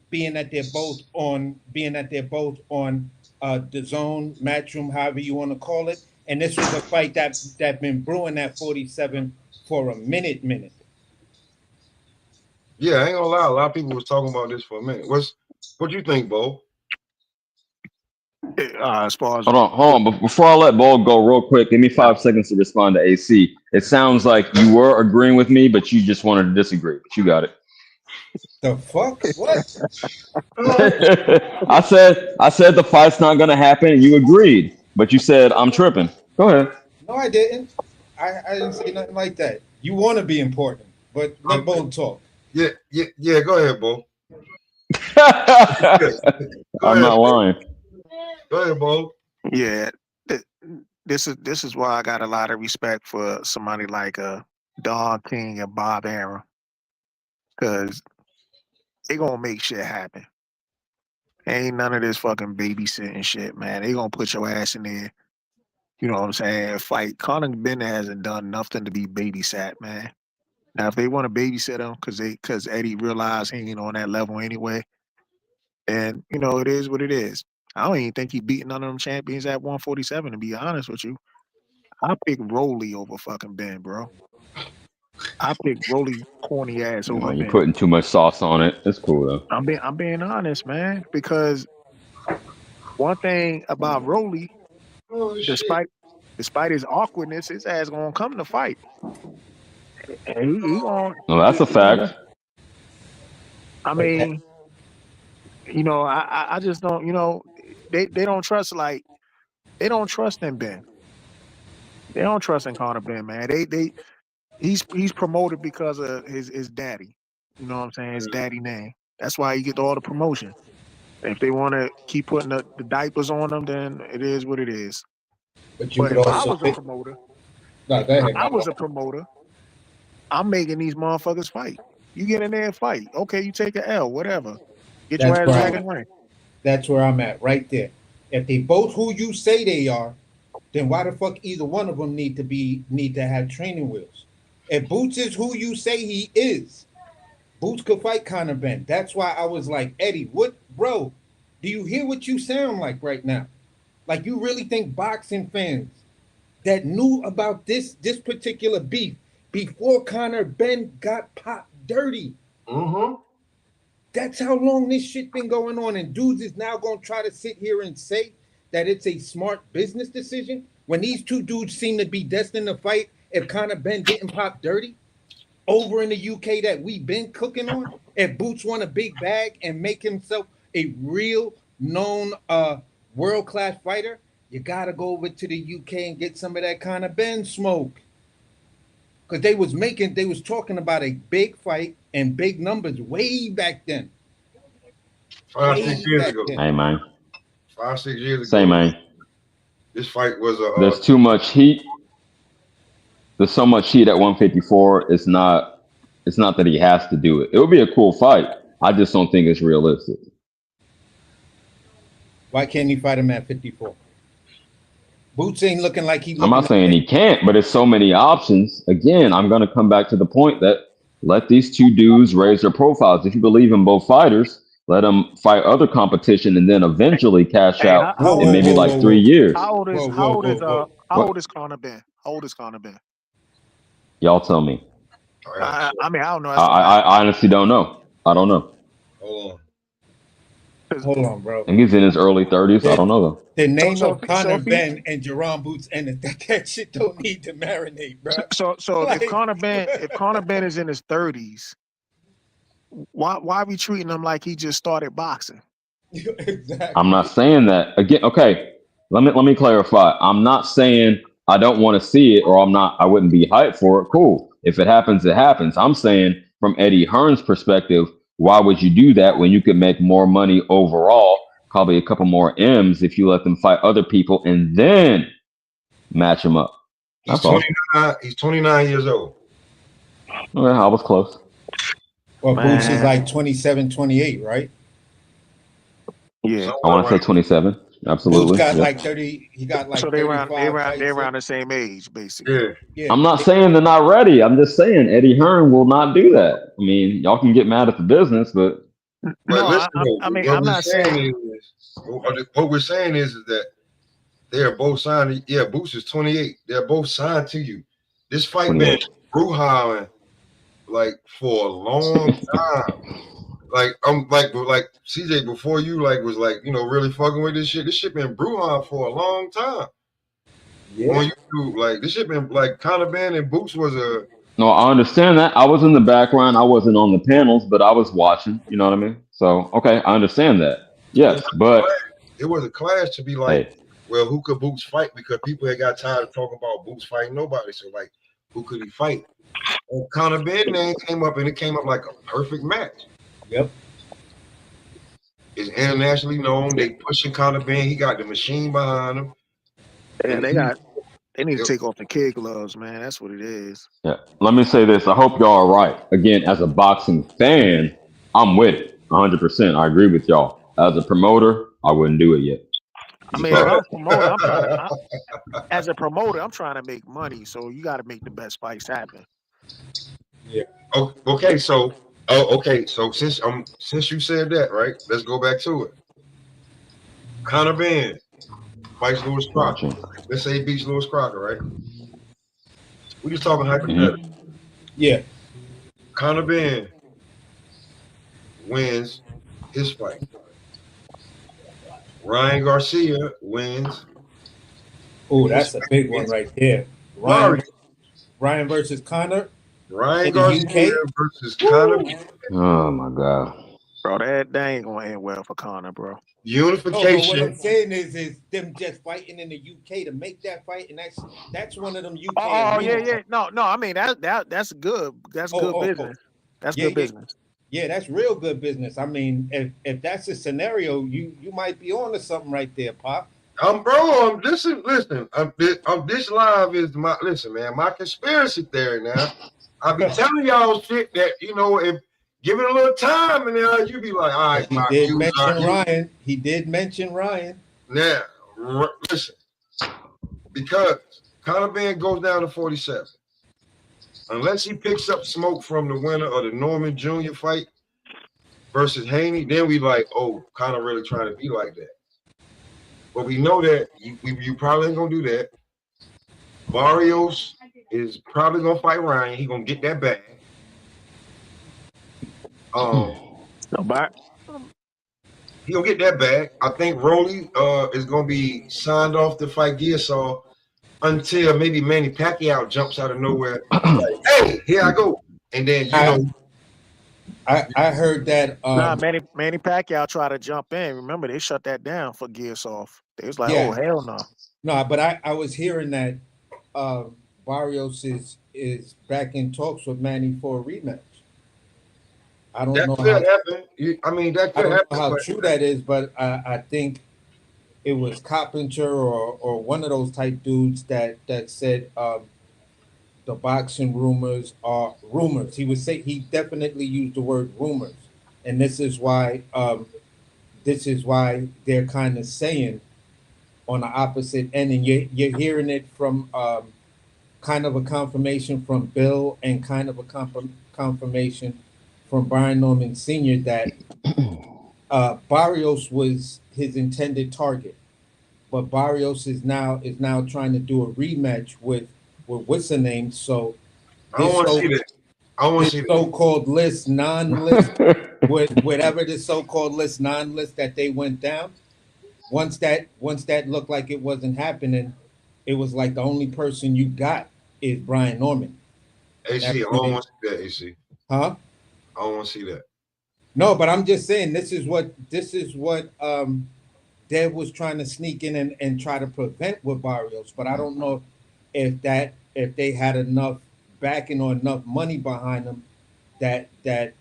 being that they're both on the zone, matchroom, however you want to call it. And this was a fight that been brewing at 47 for a minute. Yeah, I ain't gonna lie. A lot of people was talking about this for a minute. What you think, Bo? As far as Hold on. But before I let Ball go, real quick, give me 5 seconds to respond to AC. It sounds like you were agreeing with me, but you just wanted to disagree. But you got it. The fuck? What? I said the fight's not gonna happen, and you agreed, but you said I'm tripping. Go ahead. No, I didn't. I didn't say nothing like that. You want to be important, but let Okay. Bo talk. Yeah. Go ahead, Bo. Go I'm ahead, not Bo. lying. Go ahead, Bo. yeah, th- this is why I got a lot of respect for somebody like Don King and Bob Arum, because they gonna make shit happen. Ain't none of this fucking babysitting shit, man. They gonna put your ass in there. You know what I'm saying? Fight. Conor Bennett hasn't done nothing to be babysat, man. Now, if they want to babysit him because Eddie realized he ain't on that level anyway, and it is what it is. I don't even think he beat none of them champions at 147. To be honest with you, I pick Rolly over fucking Ben, bro. I pick Rolly corny ass over You're Ben. putting too much sauce on it. It's cool though. I'm being honest, man, because one thing about Rolly, Oh shit. despite despite his awkwardness, his ass gonna come to fight. And he gonna, No, that's a he gonna. fact. I But that, mean, I just don't. They don't trust they don't trust in Ben. They don't trust in Conor Ben, man. He's promoted because of his daddy. You know what I'm saying? His daddy name. That's why he get all the promotion. If they want to keep putting the diapers on them, then it is what it is. but you But could if I also was a promoter, no, go if ahead, I my was bad. a promoter, I'm making these motherfuckers fight. You get in there and fight. Okay, you take an L, whatever. Get your That's ass where back I'm in at. the ring. That's where I'm at, right there. If they both who you say they are, then why the fuck either one of them need to have training wheels? If Boots is who you say he is, Boots could fight Conor Ben. That's why I was like, Eddie, what, bro? Do you hear what you sound like right now? Like you really think boxing fans that knew about this particular beef before Conor Ben got popped dirty? Mm-hmm. That's how long this shit been going on, and dudes is now gonna try to sit here and say that it's a smart business decision when these two dudes seem to be destined to fight if Conor Ben didn't pop dirty over in the UK that we've been cooking on. If Boots won a big bag and make himself a real known world class fighter, you gotta go over to the UK and get some of that Conor Ben smoke. because they was talking about a big fight and big numbers way back then. 5-6 years back ago. then. Hey man, 5-6 years say ago. man, This fight was a. there's too much heat. There's so much heat at 154. It's not. It's not that he has to do it. It would be a cool fight. I just don't think it's realistic. Why can't he fight him at 54? Boots ain't looking like he. I'm not saying he can't, but it's so many options. Again, I'm going to come back to the point that let these two dudes raise their profiles. If you believe in both fighters, let them fight other competition and then eventually cash Hey, out how in maybe like 3 years. How old is Whoa. how old is Conor Ben? How old is Conor Ben? Y'all tell me. I mean, I don't know. I honestly don't know. I don't know. Hold on, bro. I think he's in his early 30s. I don't know though. The name So of Conor if he- Ben and Jerome Boots, and that shit don't need to marinate, bro. So Like- if Conor Ben is in his 30s, why are we treating him like he just started boxing? Exactly. I'm not saying that. Again, okay. Let me clarify. I'm not saying I don't want to see it or I wouldn't be hyped for it. Cool. If it happens, it happens. I'm saying from Eddie Hearns' perspective, why would you do that when you could make more money overall, probably a couple more M's if you let them fight other people and then match them up? He's 29. He's 29 years old. Well, I was close. Well, Boots is Man. like 27, 28, right? Yeah. I want to say 27. Absolutely. Boots got Yep. like 30. He got like So they 35 around the same age, basically. Yeah. I'm not saying they're not ready. I'm just saying Eddie Hearn will not do that. I mean, y'all can get mad at the business, but No, listen, I mean, what I'm we're not saying. what we're saying is that they are both signed. Yeah, Boots is 28. They're both signed to you. This fight been 28. brouhaha like for a long time. Like CJ before you was really fucking with this shit. This shit been brouhaha for a long time. Yeah. On YouTube, like this shit been like Conor Ben and Boots was a. no, I understand that. I was in the background. I wasn't on the panels, but I was watching. You know what I mean? So, okay, I understand that. Yes, but it was a clash to be like, hey, well, who could Boots fight? Because people had got tired of talking about Boots fighting nobody. So like, who could he fight? And Conor Ben name came up, and it came up like a perfect match. Yep. It's internationally known. They pushing Conor Ben. He got the machine behind him. Yeah, they need to take off the kid gloves, man. That's what it is. yeah. Let me say this. I hope y'all are right. Again, as a boxing fan, I'm with it 100%. I agree with y'all. As a promoter, I wouldn't do it yet. I mean, if I'm a promoter, as a promoter, I'm trying to make money. So you got to make the best fights happen. Yeah. Okay, so since you said that, right? Let's go back to it. Conor Ben fights Lewis Crocker. Let's say he beats Lewis Crocker, right? We just talking hypothetical. Yeah. Conor Ben wins his fight. Ryan Garcia wins. Oh, that's a big one right there. Ryan versus Conor. Ryan Garcia versus Conor. Oh my God. Bro, that ain't going to end well for Conor, bro. Unification. What I'm saying is them just fighting in the UK to make that fight, and that's one of them UK. Oh yeah. No. I mean that's good. That's good business. That's good business. Yeah, that's real good business. I mean, if that's a scenario, you might be on to something right there, Pop. Listen. This live is man. My conspiracy theory now. I be telling y'all shit that if give it a little time, and then you be like, all right. He did mention Ryan. Now, listen, because Conor Ben goes down to 47. Unless he picks up smoke from the winner of the Norman Jr. fight versus Haney, then we like, oh, Conor really trying to be like that. But we know that you probably ain't gonna do that. Barrios is probably gonna fight Ryan. He gonna get that bag. He gonna get that bag. I think Rolly is gonna be signed off to fight Gearsaw until maybe Manny Pacquiao jumps out of nowhere. Like, hey, here I go. And then I heard that Manny Pacquiao tried to jump in. Remember, they shut that down for Gearsaw. They was like, oh hell no. No, but I was hearing that Barrios is is back in talks with Manny for a rematch. I don't That know could how happen. I mean, that I could don't know happen, how but true that is, but I think it was Coppinger or one of those type dudes that said the boxing rumors are rumors. He would say he definitely used the word rumors, and this is why they're kind of saying on the opposite end, and you're hearing it from kind of a confirmation from Bill and kind of a confirmation from Brian Norman Sr. that Barrios was his intended target, but Barrios is now trying to do a rematch with what's the name. So I don't this want to see so that. I don't want this to see that. so-called list, non-list, with whatever this so-called list, non-list that they went down. Once that looked like it wasn't happening, it was like the only person you got is Brian Norman. That's AC, I when don't it, want to see that. AC, huh? I don't want to see that. No, but I'm just saying this is what Dev was trying to sneak in and try to prevent with Barrios. But I don't know if they had enough backing or enough money behind them that that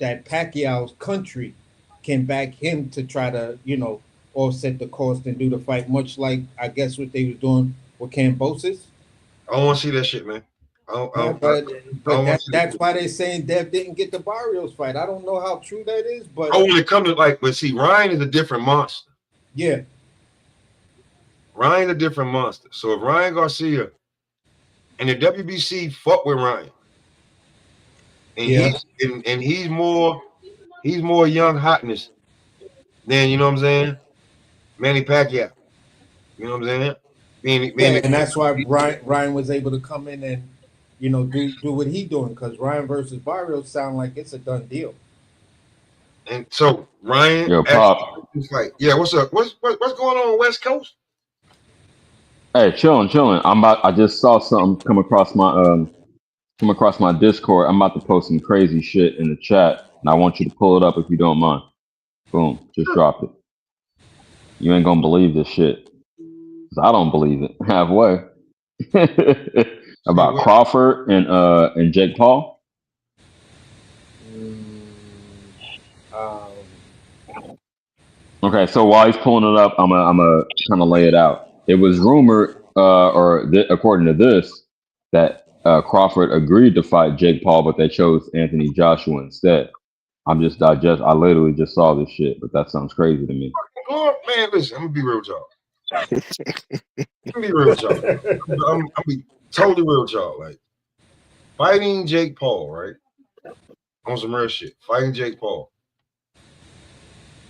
Pacquiao's country can back him to try to offset the cost and do the fight, much like I guess what they was doing with Cambosis. I don't want to see that shit, man. Yeah, I but don't want to see that's that. why they're saying Dev didn't get the Barrios fight. I don't know how true that is, I but want to come to but see, Ryan is a different monster. yeah, Ryan's a different monster. So if Ryan Garcia and the WBC fuck with Ryan, and yeah. he's more young hotness than you know what I'm saying, Manny Pacquiao. You know what I'm saying? Being Yeah, and that's why Ryan was able to come in and do what he doing because Ryan versus Barrios sound like it's a done deal. and so Ryan Yo, actually Pop. was like, yeah, what's up? What's going on West Coast? Hey, chilling, chilling. I just saw something come across my Discord. I'm about to post some crazy shit in the chat, and I want you to pull it up if you don't mind. Boom, just dropped it. You ain't gonna believe this shit. 'Cause I don't believe it halfway. See About what? Crawford and Jake Paul. Mm, um, Okay, so while he's pulling it up, I'm a kind of lay it out. It was rumored, according to this, that Crawford agreed to fight Jake Paul, but they chose Anthony Joshua instead. I literally just saw this shit, but that sounds crazy to me. Lord, man, listen, I'm gonna be real with y'all. I'm gonna be real with y'all. I'm be totally real with y'all. Like fighting Jake Paul, right? On some real shit. Fighting Jake Paul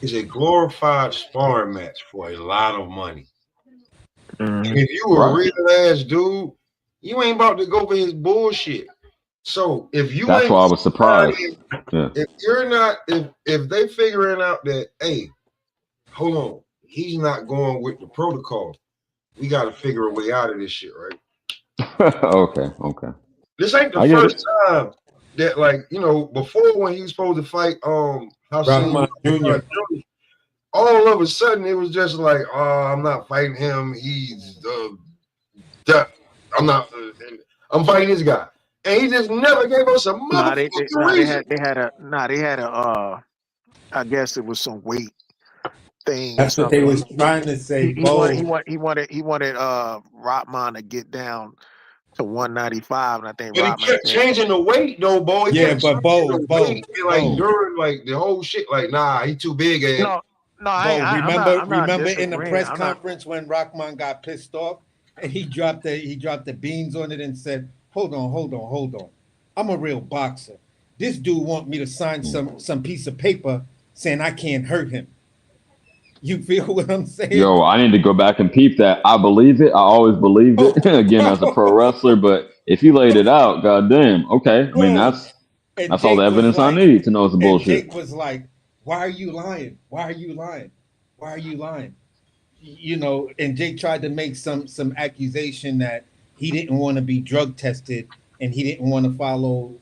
is a glorified sparring match for a lot of money. And Mhm. if you a Right. real ass dude, you ain't about to go for his bullshit. So if you That's ain't why I was surprised. somebody, Yeah. if you're not, if they figuring out that, hey, hold on, he's not going with the protocol, we got to figure a way out of this shit, right? Okay. Okay. This ain't the I get first it. time that, like, before when he was supposed to fight, Hasim Rahman Jr. Jr., all of a sudden it was just like, oh, I'm not fighting him. I'm not. I'm fighting this guy, and he just never gave us a Nah, motherfucking reason. they had a I guess it was some weight thing or That's what they something. was trying to say. He wanted Bo, Rotman to get down to 195, and I think But he Rotman kept said changing the weight, though, boy. He yeah, kept but changing the weight, and like Bo, during like the whole shit, like, nah, he too big, and no, no, Bo. I'm not Remember in the disagreeing. press I'm not. conference when Rahman got pissed off and he dropped the beans on it and said, hold on. I'm a real boxer. This dude want me to sign some piece of paper saying I can't hurt him. You feel what I'm saying? Yo, I need to go back and peep that. I believe it. I always believed Oh, it. Again, as a pro wrestler, but if you laid it out, goddamn, okay. I mean, bro. And that's all the Jake was evidence I like, need to know it's and bullshit. Jake was like, why are you lying? Why are you lying? Why are you lying? And Jake tried to make some accusation that he didn't want to be drug tested and he didn't want to follow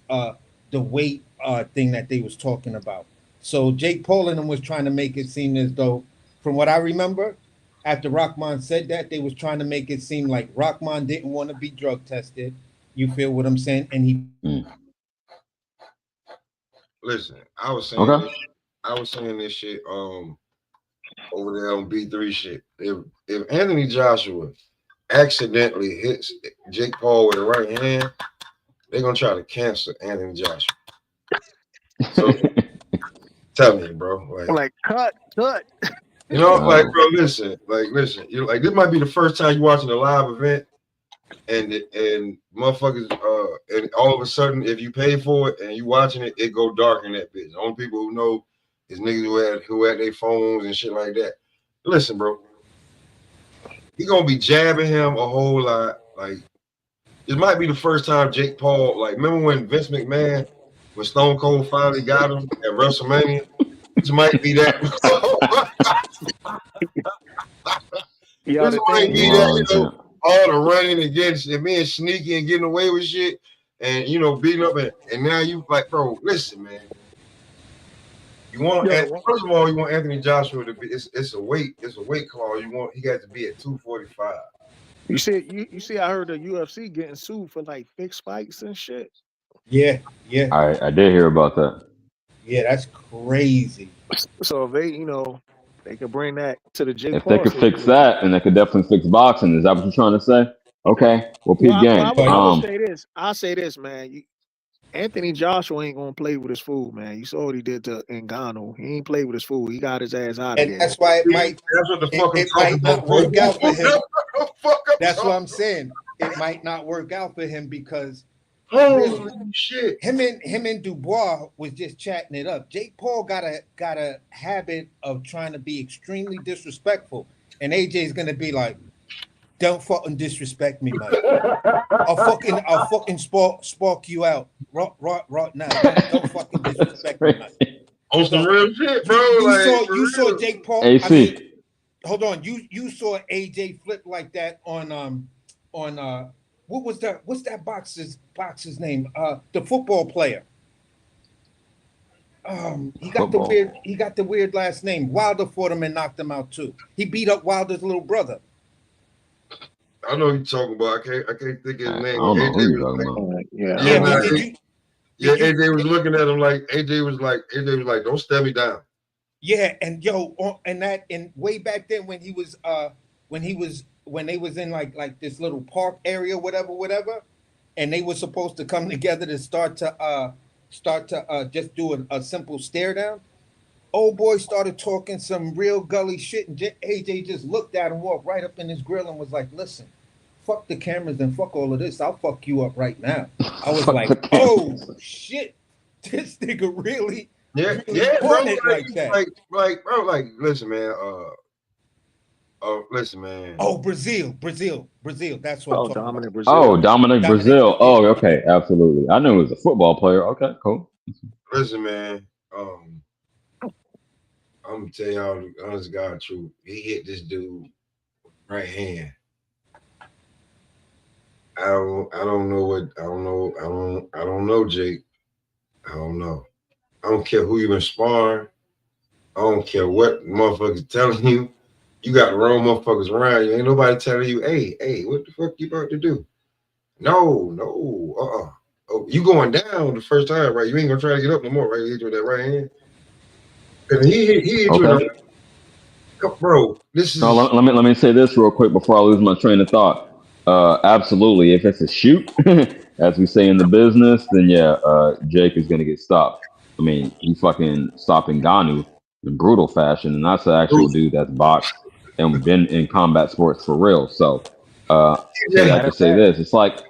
the weight thing that they was talking about. So Jake Paul and him was trying to make it seem as though, from what I remember, after Rockman said that, they was trying to make it seem like Rockman didn't want to be drug tested You feel what I'm saying? And he Listen, I was saying Okay. this. I was saying this shit over there on B3 shit. If Anthony Joshua accidentally hits Jake Paul with the right hand, they're gonna try to cancel Anthony Joshua. So tell me, bro. I'm Like, like, cut. you know, like, Wow. bro, listen. You like this might be the first time you watching a live event, and motherfuckers, and all of a sudden, if you pay for it and you watching it, it go dark in that bitch. The only people who know is niggas who had their phones and shit like that. Listen, bro, he gonna be jabbing him a whole lot. Like, this might be the first time Jake Paul, like, remember when Vince McMahon, when Stone Cold finally got him at WrestleMania? This might be that. Yo, This the might thing be is, that, all the running against and being sneaky and getting away with shit and, beating up. And now you, like, bro, listen, man. You want, first of all, you want Anthony Joshua to be, it's a weight clause. He got to be at 245. you see, I heard the UFC getting sued for like fixed fights and shit. yeah. I did hear about that. Yeah, that's crazy. So if they could bring that to the Jake If they Paul could fix situation. that, and they could definitely fix boxing, is that what you're trying to say? Okay. Well, peep game. I would say this. I'll say this, man. Anthony Joshua ain't gonna play with his food, man. You saw what he did to Ngannou. He ain't played with his food. He got his ass out of And there. that's why That's what the fuck I'm it talking might not about. work out for him. Fuck That's what I'm saying. It might not work out for him because holy shit. him and Dubois was just chatting it up. Jake Paul got a habit of trying to be extremely disrespectful, and AJ's gonna be like, "Don't fucking disrespect me, Mike. I'll fucking spark you out right now. Don't fucking disrespect me, Mike." On some real shit, bro. You saw Jake Paul. AC. I mean, hold on. You saw AJ flip like that on what's that boxer's name? The football player. He got the weird last name. Wilder fought him and knocked him out too. He beat up Wilder's little brother. I know you're talking about. I can't think of his name. I don't know who you're talking about. AJ was looking at him like AJ was like, don't stare me down. Yeah, and and way back then when they was in like this little park area, whatever, and they were supposed to come together to start to just do a simple stare down. Old boy started talking some real gully shit, and AJ just looked at him, walked right up in his grill, and was like, "Listen, fuck the cameras and fuck all of this. I'll fuck you up right now." I was like, "Oh shit, this nigga really." Yeah, bro. Like, listen, man. Listen, man. Oh, Brazil. That's what I'm talking Dominic about. Brazil. Oh, Dominic Brazil. Oh, okay, absolutely. I knew he was a football player. Okay, cool. Listen, man. I'm gonna tell y'all the honest God truth. He hit this dude right hand. I don't know, Jake. I don't know. I don't care who you been sparring. I don't care what motherfuckers telling you. You got the wrong motherfuckers around you. Ain't nobody telling you, hey, what the fuck you about to do? No, Oh, you going down the first time, right? You ain't gonna try to get up no more, right? You hit you with that right hand. And he hit you, bro. This is. No, let me say this real quick before I lose my train of thought. Absolutely, if it's a shoot, as we say in the business, then yeah, Jake is gonna get stopped. I mean, he fucking stopped Ngannou in brutal fashion, and that's an actual dude that's boxed and been in combat sports for real. So, say that to say this, it's like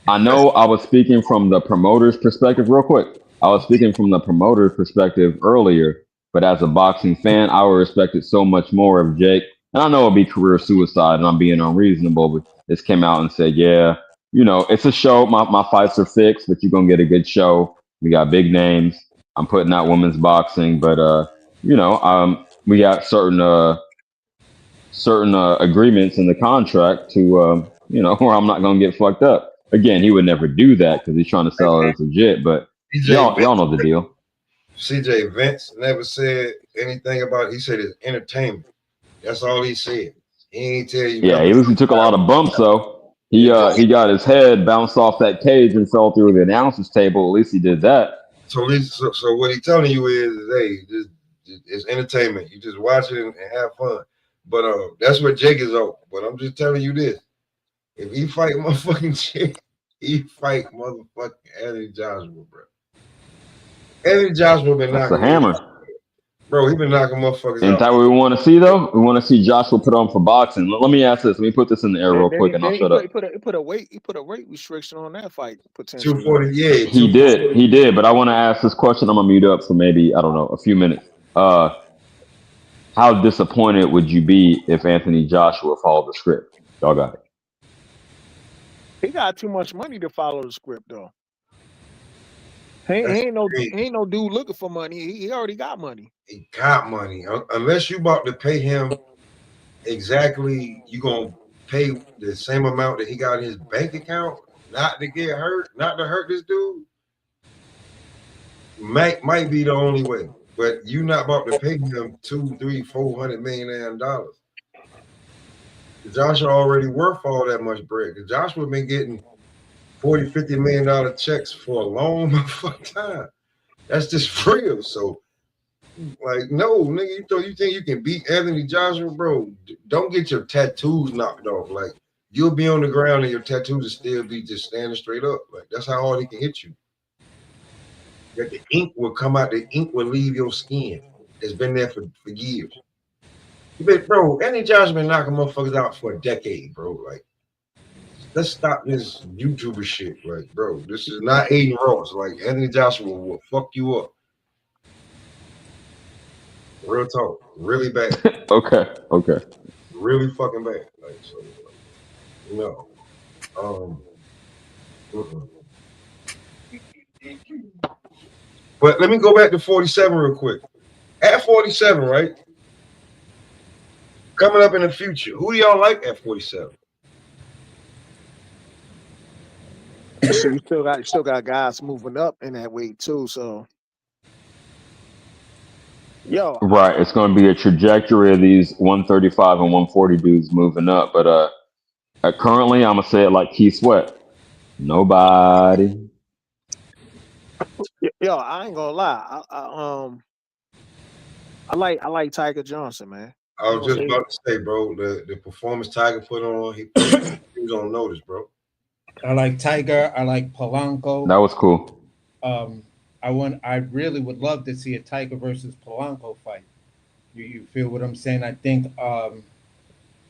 I know I was speaking from the promoter's perspective, real quick. I was speaking from the promoter's perspective earlier, but as a boxing fan, I would respect it so much more if Jake, and I know it'd be career suicide and I'm being unreasonable, but this came out and said, yeah, it's a show. My fights are fixed, but you're going to get a good show. We got big names. I'm putting out women's boxing, but, we got certain agreements in the contract to, where I'm not going to get fucked up. Again, he would never do that because he's trying to sell it as legit, but y'all know the deal. CJ Vince never said anything about it. He said it's entertainment. That's all he said. He ain't tell you. Yeah, he took a lot of bumps though. He got his head bounced off that cage and fell through the announcer's table. At least he did that. So what he telling you is, hey, it's entertainment. You just watch it and have fun. But that's what Jake is on. But I'm just telling you this: if he fight motherfucking Jake, he fight motherfucking Eddie Joshua, bro. Eddie Joshua been That's the knocking hammer. bro. He been knocking motherfuckers Ain't out. that what we want to see though? We want to see Joshua put on for boxing. Let me ask this. Let me put this in the air real Then quick, and I'll shut up. he put a weight restriction on that fight potentially. 240, yeah, He 240. did. He did. But I want to ask this question. I'm gonna mute up for maybe I don't know a few minutes. How disappointed would you be if Anthony Joshua followed the script? Y'all got it. He got too much money to follow the script though. He ain't no dude looking for money. He already got money. He got money. Unless you about to pay him exactly, you gonna pay the same amount that he got in his bank account, not to get hurt, not to hurt this dude. Might be the only way. But you not about to pay him $200, $300, $400 million. Joshua already worth all that much bread. Because Joshua been getting $40, $50 million checks for a long motherfucking time. That's just real. So, like, no, nigga, you think you can beat Anthony Joshua, bro? Don't get your tattoos knocked off. Like, you'll be on the ground and your tattoos will still be just standing straight up. Like, that's how hard he can hit you. That the ink will come out, the ink will leave your skin. It's been there for years. Bro, Anthony Joshua been knocking motherfuckers out for a decade, bro. Like, let's stop this YouTuber shit. Like, bro, this is not Aiden Ross. Like, Anthony Joshua will fuck you up. Real talk. Really bad. Okay. Really fucking bad. Like, so, no. Mm-mm. But let me go back to 47 real quick. At 47, right? Coming up in the future, who do y'all like at 47? So you still got guys moving up in that weight too. So yo, Right. It's going to be a trajectory of these 135 and 140 dudes moving up. But currently, I'm gonna say it like Keith Sweat. Nobody. I ain't gonna lie. I like Tiger Johnson, man. I was just about to say, bro, the performance Tiger put on, he was on notice, bro. I like Tiger. I like Polanco. That was cool. I really would love to see a Tiger versus Polanco fight. You feel what I'm saying? I think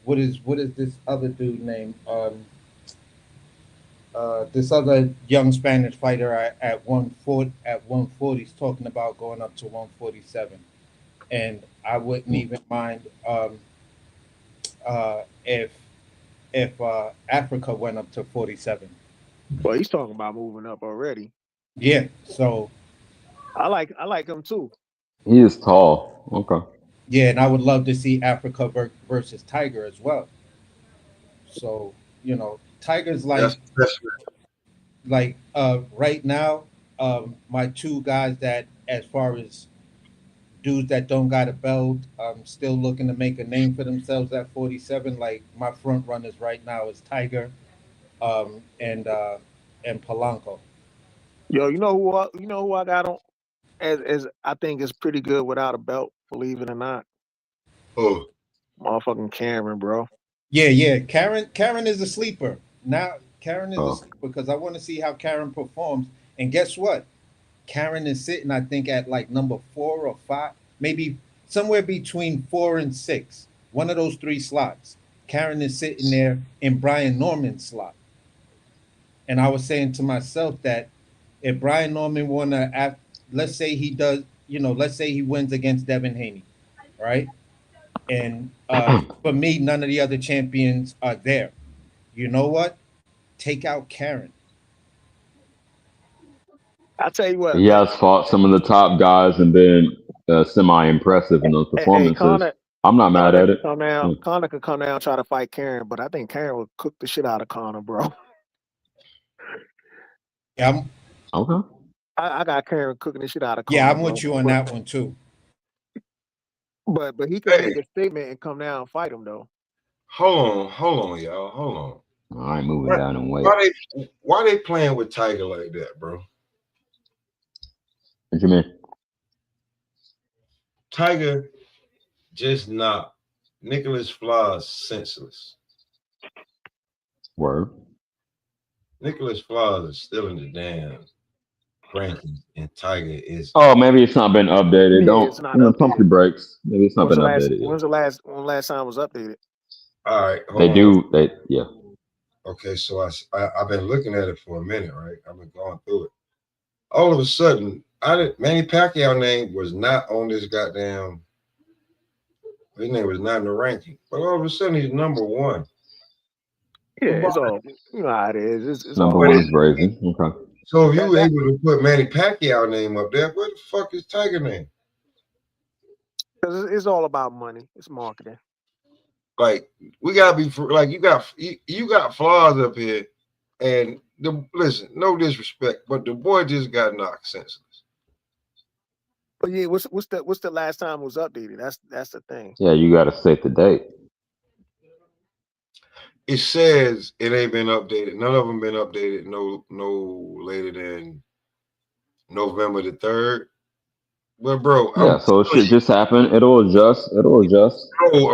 what is this other dude name? This other young Spanish fighter at 140 is talking about going up to 147, and I wouldn't even mind if Africa went up to 47. Well, he's talking about moving up already. Yeah, so I like him too. He is tall. Okay. yeah, and I would love to see Africa versus Tiger as well. So Tiger's like right now, my two guys that as far as dudes that don't got a belt, still looking to make a name for themselves at 47. Like my front runners right now is Tiger, and Polanco. Yo, you know who I got on as I think is pretty good without a belt, believe it or not. Oh, Motherfucking Cameron, bro. Yeah. Karen is a sleeper. Now Karen is a Oh. sleeper because I want to see how Karen performs. And guess what? Karen is sitting, I think, at like number 4 or 5, maybe somewhere between 4 and 6. One of those three slots. Karen is sitting there in Brian Norman's slot. And I was saying to myself that if Brian Norman let's say he does, let's say he wins against Devin Haney, right? And for me, none of the other champions are there. You know what? Take out Karen. I tell you what, He has fought some of the top guys and been semi-impressive in those hey, performances. I'm not mad at it. Connor could come down and try to fight Karen, but I think Karen would cook the shit out of Connor, bro. Yeah, Okay. I got Karen cooking the shit out of Connor. yeah, I'm with you on that one too. But he could make a statement and come down and fight him though. hold on, y'all. Hold on. I ain't moving down and wait. Why they playing with Tiger like that, bro? What you mean? Tiger just knocked Nicholas Flores senseless. Word. Nicholas Flores is still in the damn rankings, and Tiger is. Oh, maybe it's not been updated. Yeah, it's not Pump updated. your brakes. Maybe it's not been updated. When last time it was updated? All right, They do. Yeah. Okay, so I've been looking at it for a minute, right? I've been going through it. All of a sudden, Manny Pacquiao name was not on this goddamn. His name was not in the ranking, but all of a sudden he's number one. Yeah, it's all you know how it is. It's number all one is Brazen. Okay. So if you were able to put Manny Pacquiao name up there, where the fuck is Tiger name? Because it's all about money. It's marketing. Like we gotta be like you got flaws up here, and listen, no disrespect, but the boy just got knocked senseless. But yeah, what's the last time it was updated? That's the thing. Yeah, you got to state the date. It says it ain't been updated. None of them been updated. No later than November the 3rd. Well, bro, Yeah, so it should just happen. It'll adjust. Bro,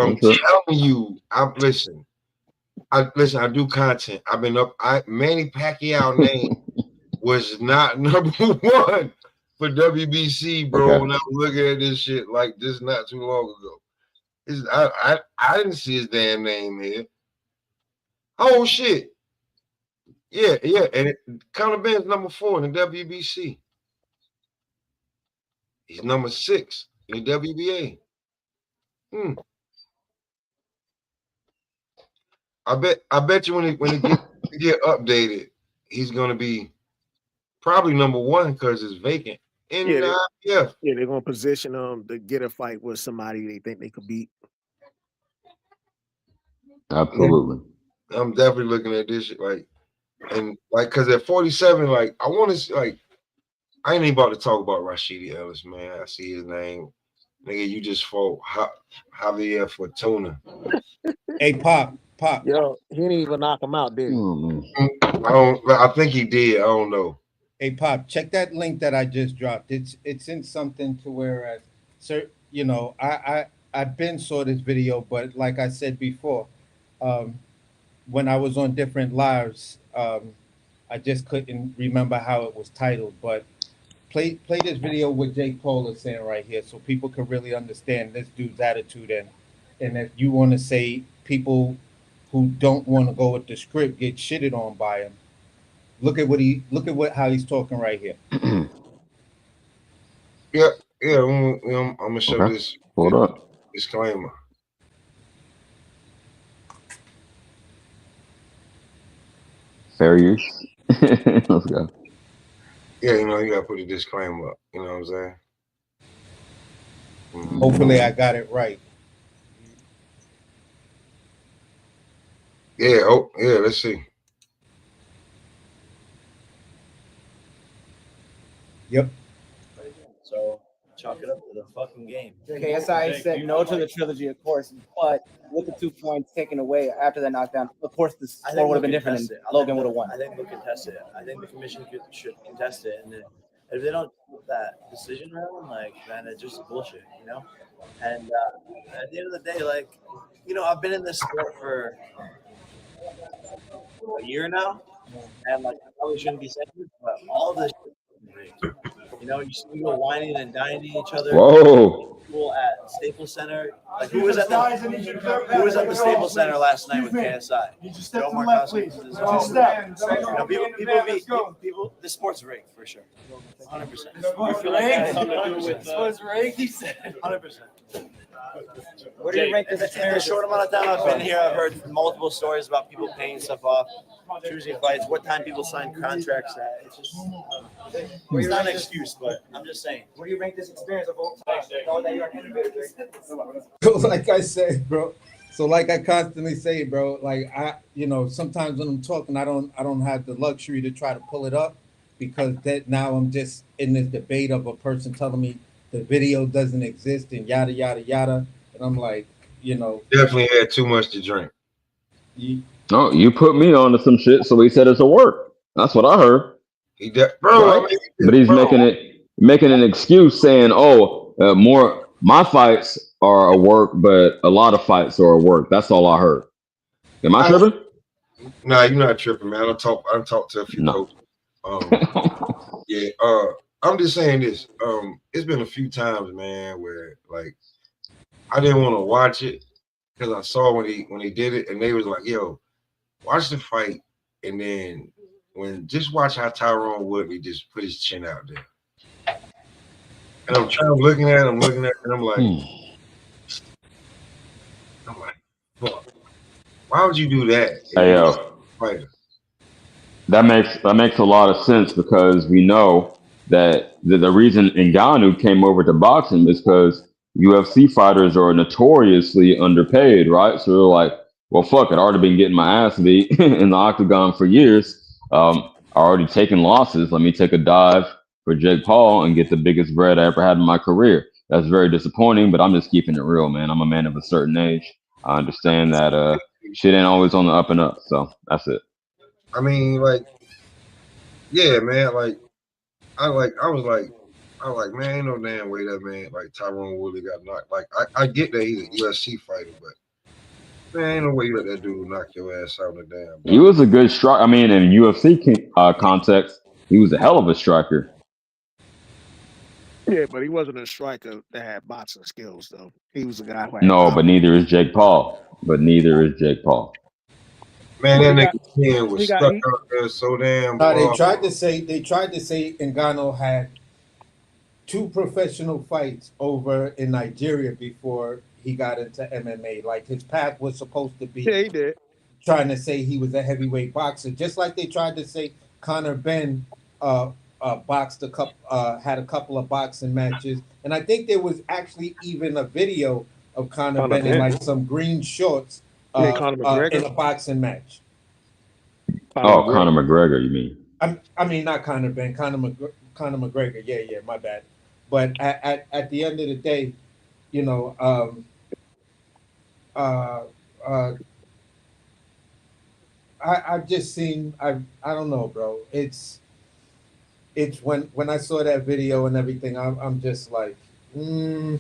I'm telling you. I do content. I've been up. Manny Pacquiao name was not number one for WBC, bro. Okay. When I was looking at this shit like this not too long ago. I didn't see his damn name here. Oh shit. Yeah. And Conor Benn's number 4 in the WBC. He's number 6 in the WBA. I bet you when it get updated, he's gonna be probably number 1 because it's vacant. They're gonna position him to get a fight with somebody they think they could beat. Absolutely. I'm definitely looking at this like, and like, cause at 47, like, I want to like, I ain't even about to talk about Rashidi Ellis, man. I see his name, nigga. You just fought Javier Fortuna. Hey, Pop. Yo, he didn't even knock him out, did he? I think he did. I don't know. Hey, Pop, check that link that I just dropped. It's in something to where, sir, you know, I've been saw this video, but like I said before, when I was on different lives, I just couldn't remember how it was titled. But play this video with Jake Paul is saying right here, so people can really understand this dude's attitude, and if you want to say people who don't want to go with the script get shitted on by him. Look at how he's talking right here. Yeah. I'm gonna show this. Hold up. Disclaimer. Fair use. Let's go. Yeah, you know, you gotta put a disclaimer up. You know what I'm saying? Hopefully, I got it right. Yeah. Let's see. Yep. So chalk it up to the fucking game. KSI said no to the trilogy, of course, but with the 2 points taken away after that knockdown, of course the score would have been different and Logan would have won. I think they'll contest it. I think the commission should contest it, and then if they don't do that decision round, like, man, it's just bullshit, you know. And at the end of the day, like, you know, I've been in this sport for a year now, and like, I probably shouldn't be saying this, but all this shit is rigged. You know, you see people whining and dining each other. Whoa. People at Staples Center. Like, who was at the Staples Center last night with KSI? Joe Marcoussi. People. The sport's rigged for sure. 100%. You feel like that has something to do with sports rigged? He said 100%. Where do you rank this? In the short amount of time I've been here, I've heard multiple stories about people paying stuff off, choosing fights, what time people sign contracts at. It's just, it's not an excuse, but I'm just saying. Where do you rank this experience of all time? Like I said, bro. So like I constantly say, bro, like sometimes when I'm talking, I don't have the luxury to try to pull it up because that now I'm just in this debate of a person telling me the video doesn't exist and yada yada yada, and I'm like, definitely had too much to drink. No, you put me onto some shit, so he said it's a work. That's what I heard, Bro, I right? But mean, he's bro, making an excuse saying, "Oh, more my fights are a work, but a lot of fights are a work." That's all I heard. Am I I, tripping? nah, you're not tripping, man. I talked to a few No. coaches. Um, yeah, I'm just saying this. It's been a few times, man, where like I didn't want to watch it because I saw when he did it, and they was like, "Yo, watch the fight," and then when just watch how Tyrone Woodley just put his chin out there, and I'm looking at, it, and Hmm. I'm like, fuck, why would you do that if Hey you yo, fighter? that makes a lot of sense because we know that the reason Ngannou came over to boxing is because UFC fighters are notoriously underpaid, right? So they're like, well, fuck it, I already been getting my ass beat in the octagon for years. I already taken losses. Let me take a dive for Jake Paul and get the biggest bread I ever had in my career. That's very disappointing, but I'm just keeping it real, man. I'm a man of a certain age. I understand that shit ain't always on the up and up. So that's it. I mean, like, yeah, man, I was like, man, ain't no damn way that man like Tyrone Woodley got knocked. Like, I get that he's a UFC fighter, but man, ain't no way you let that dude knock your ass out in the damn He box. was a good striker. I mean, in UFC context, he was a hell of a striker. Yeah, but he wasn't a striker that had boxing skills, though. He was a guy who had No, but confidence. neither is Jake Paul. But neither is Jake Paul. Man, Well, that he got, nigga chin was he got, stuck he, out there so damn They far. tried to say Ngannou had two professional fights over in Nigeria before he got into MMA. Like his path was supposed to be yeah, he did. trying to say he was a heavyweight boxer, just like they tried to say Conor Ben uh, boxed had a couple of boxing matches, and I think there was actually even a video of Conor Conor Ben in Ben. like some green shorts Yeah, Conor in McGregor. a boxing match. Conor Oh, Conor McGregor. McGregor, you mean? I mean, not Conor Ben, Conor McGregor. Yeah, yeah, my bad. But at the end of the day, you know, uh, uh, I've just seen I don't know, bro. It's when I saw that video and everything, I'm just like, I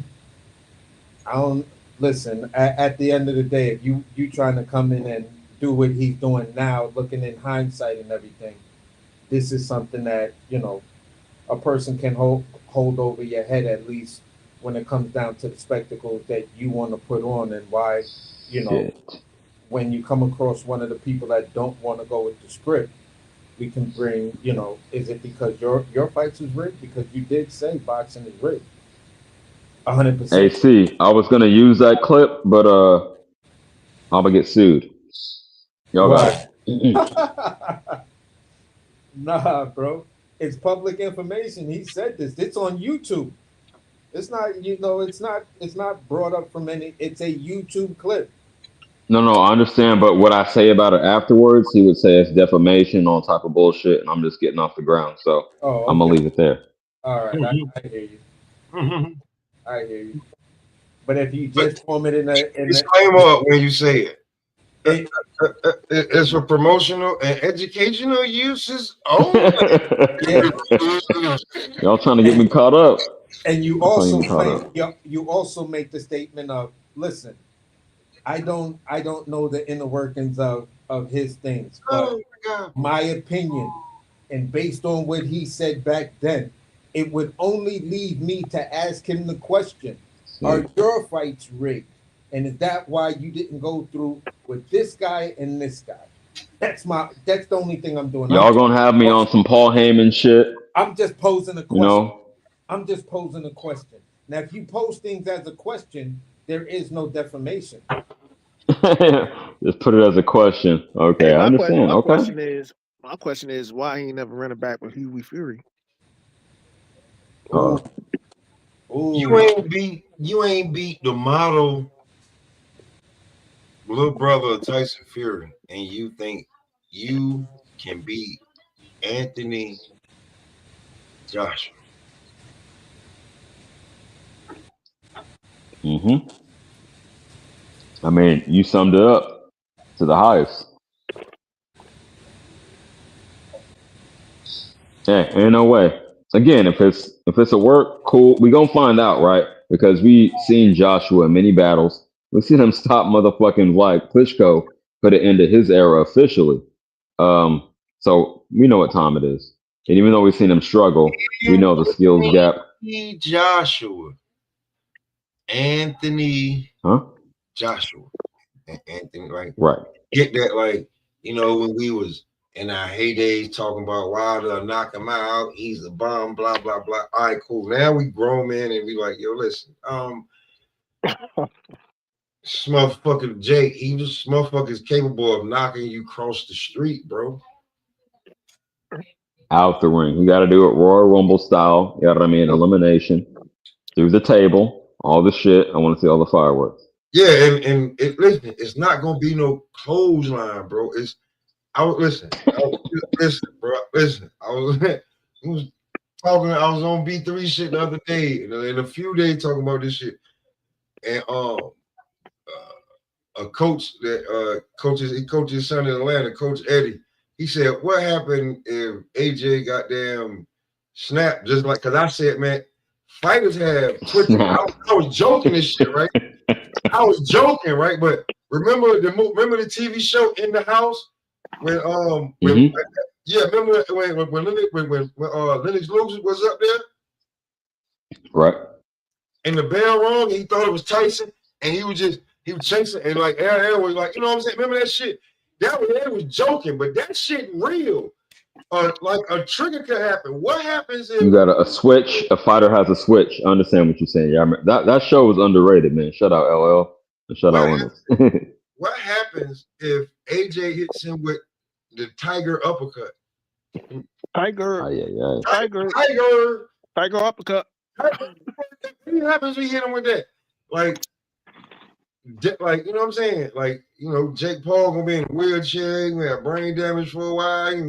don't listen. At the end of the day, if you trying to come in and do what he's doing now, looking in hindsight and everything, this is something that a person can hold over your head at least when it comes down to the spectacles that you want to put on and why you know Shit. when you come across one of the people that don't want to go with the script, we can bring, is it because your fights is rigged? Because you did say boxing is rigged. Hey, 100%. see, I was gonna use that clip, but I'm gonna get sued. Y'all got Why? it. Nah, bro. It's public information. He said this. It's on YouTube. It's not, it's not brought up from any, it's a YouTube clip. No, no, I understand, but what I say about it afterwards, he would say it's defamation, all type of bullshit, and I'm just getting off the ground. So Oh, I'm gonna okay. leave it there. All right. Mhm, I hear you. mhm. I hear you. But if you But just form it disclaimer when you say it. it It's for promotional and educational uses only. yeah, Y'all trying to get me and caught up. and you Y'all trying to get also me caught make up. you also make the statement of, listen, I don't know the inner workings of his things, but Oh my god. my opinion, and based on what he said back then, it would only leave me to ask him the question: are See. your fights rigged? And is that why you didn't go through with this guy and this guy? That's the only thing I'm doing. Y'all gonna have me on some Paul Heyman shit, I'm just posing a you question. know? I'm just posing a question. Now, if you pose things as a question, there is no defamation. Just put it as a question. Okay, Hey, I my question, understand. Okay. my question is, why he ain't never running back with Huey Fury? Ooh, Uh, ooh. You ain't beat the model little brother of Tyson Fury, and you think you can beat Anthony Joshua. I mean, you summed it up to the highest. Yeah, ain't no way. Again, if it's a work, cool. We gonna find out, right? Because we seen Joshua in many battles. We seen him stop motherfucking like Klitschko for the end of his era officially. Um, so we know what time it is. And even though we've seen him struggle, we know the skills gap. Joshua, Anthony, Huh? Joshua, and Anthony, like Right. get that, like when we was in our heydays talking about Wilder, knock him out, he's a bomb, blah blah blah. All right, cool. Now we grown men and we like, yo, listen, this motherfucker Jake, this motherfucker is capable of knocking you across the street, bro. Out the ring. You got to do it Royal Rumble style. You know what I mean? Elimination through the table, all the shit. I want to see all the fireworks. Yeah, and listen, it's not gonna be no clothesline, bro. Listen, bro. Listen, I was talking. I was on B3 shit the other day, in a few days talking about this shit, and a coach that he coaches his son in Atlanta, Coach Eddie. He said, "What happened if AJ goddamn snapped?" Just like, because I said, man, fighters have twitching. I was joking and shit, right? I was joking, right? But remember the TV show In the House when remember when Lennox Lewis was up there, right? And the bell rung, and he thought it was Tyson, and he was chasing, and like Aaron was like, you know what I'm saying? Remember that shit? That was joking, but that shit real. Like a trigger could happen. What happens if you got a switch? A fighter has a switch. I understand what you're saying. Yeah, that show was underrated, man. Shout out LL and shout out Lennox. What happens if AJ hits him with the tiger uppercut? Tiger uppercut. What happens if we hit him with that? Like you know what I'm saying? Like, Jake Paul gonna be in a wheelchair, he gonna have brain damage for a while, he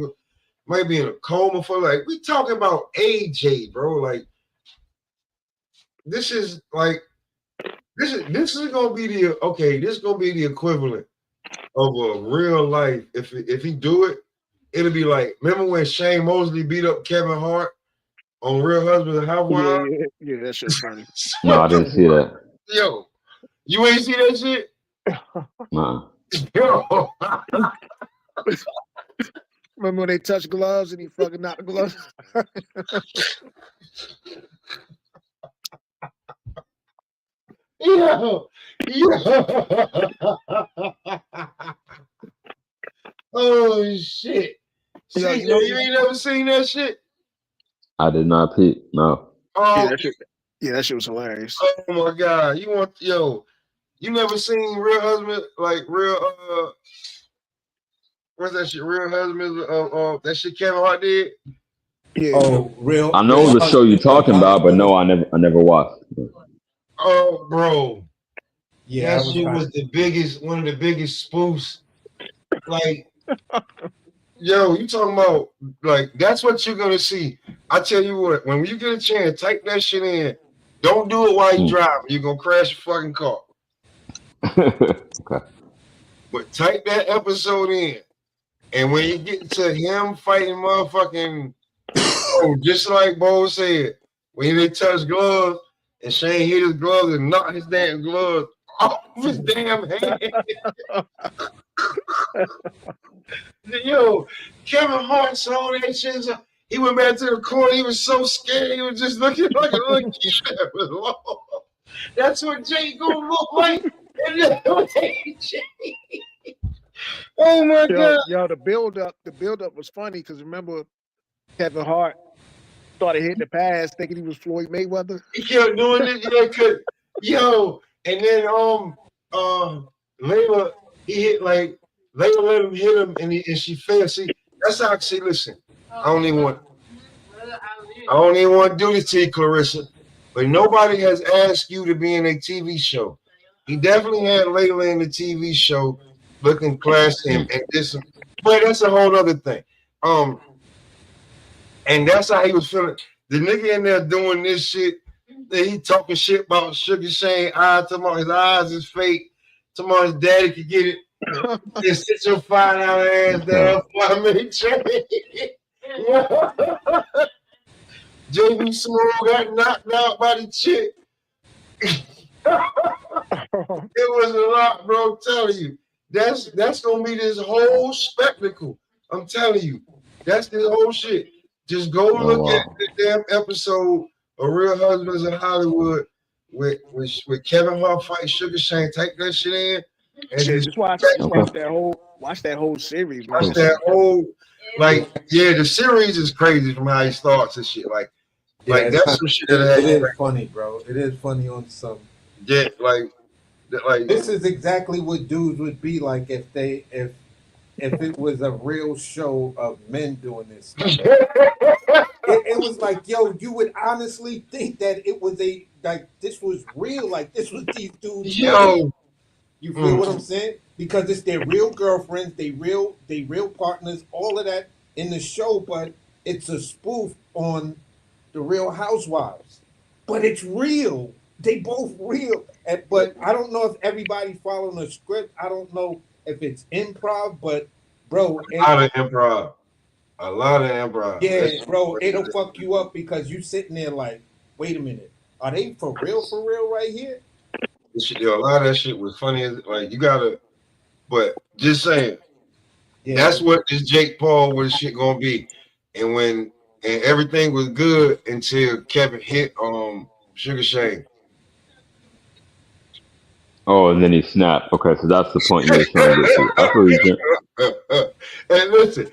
might be in a coma for we talking about AJ, bro. Like this is gonna be this is gonna be the equivalent of a real life. If he do it, it'll be like, remember when Shane Mosley beat up Kevin Hart on Real Husbands and Housewives? Yeah, that shit's funny. No, I didn't see that. Yo, you ain't see that shit? Nah. Yo. Remember when they touched gloves and he fucking knocked the gloves? Yo. Oh shit. Yeah, See, you ain't never seen that shit? I did not peep. No. Oh, that shit was hilarious. Oh my god. You never seen Real Husband, like real what's that shit? Real Husbands that shit Kevin Hart did? Yeah. Oh, real. I know the show you're talking about, but no, I never watched. Oh, bro. Yeah, that shit was one of the biggest spoofs. Like, yo, you talking about, like, that's what you're gonna see. I tell you what, when you get a chance, type that shit in. Don't do it while you're driving. You're gonna crash your fucking car. Okay. But type that episode in. And when you get to him fighting motherfucking, just like Bo said, when they touch gloves and Shane hit his gloves and knocked his damn gloves off his damn hand. Yo, Kevin Hart saw that shit. He went back to the corner. He was so scared. He was just looking like a little kid. That's what Jay gonna look like. Oh my god! Yo, the build up was funny because remember Kevin Hart started hitting the pass thinking he was Floyd Mayweather. He kept doing it, and then Layla, Layla let him hit him and she failed. See, that's how listen. I don't even want to do this to you, Clarissa. But nobody has asked you to be in a TV show. He definitely had Layla in the TV show looking classy and this, but that's a whole other thing. And that's how he was feeling. The nigga in there doing this shit, he talking shit about Sugar Shane eyes, talking about his eyes is fake, talking about his daddy could get it. Just sit your $5 ass down for me, JB Small got knocked out by the chick. It was a lot, bro. I'm telling you. That's gonna be this whole spectacle. I'm telling you. That's this whole shit. Just go look at the damn episode of Real Husbands in Hollywood with Kevin Hart fight Sugar Shane. Take that shit in and Shit, just watch that whole series, man. watch that whole the series is crazy from how he starts and shit. Like that's some shit that it is funny, bro. It is funny on some. Yeah, like this is exactly what dudes would be like if it was a real show of men doing this stuff. It was like, yo, you would honestly think that it was this was real, like this was these dudes. Yo, you feel what I'm saying? Because it's their real girlfriends, they real partners, all of that in the show, but it's a spoof on the Real Housewives. But it's real. They both real. But I don't know if everybody following the script. I don't know if it's improv, but bro, a lot of improv. Yeah, bro, it'll fuck you up because you sitting there like, wait a minute, are they for real right here? A lot of that shit was funny. Like you gotta, but just saying, that's what this Jake Paul with shit gonna be. And everything was good until Kevin hit Sugar Shane. Oh, and then he snapped. Okay, so that's the point you were trying to get to. I feel you. And listen,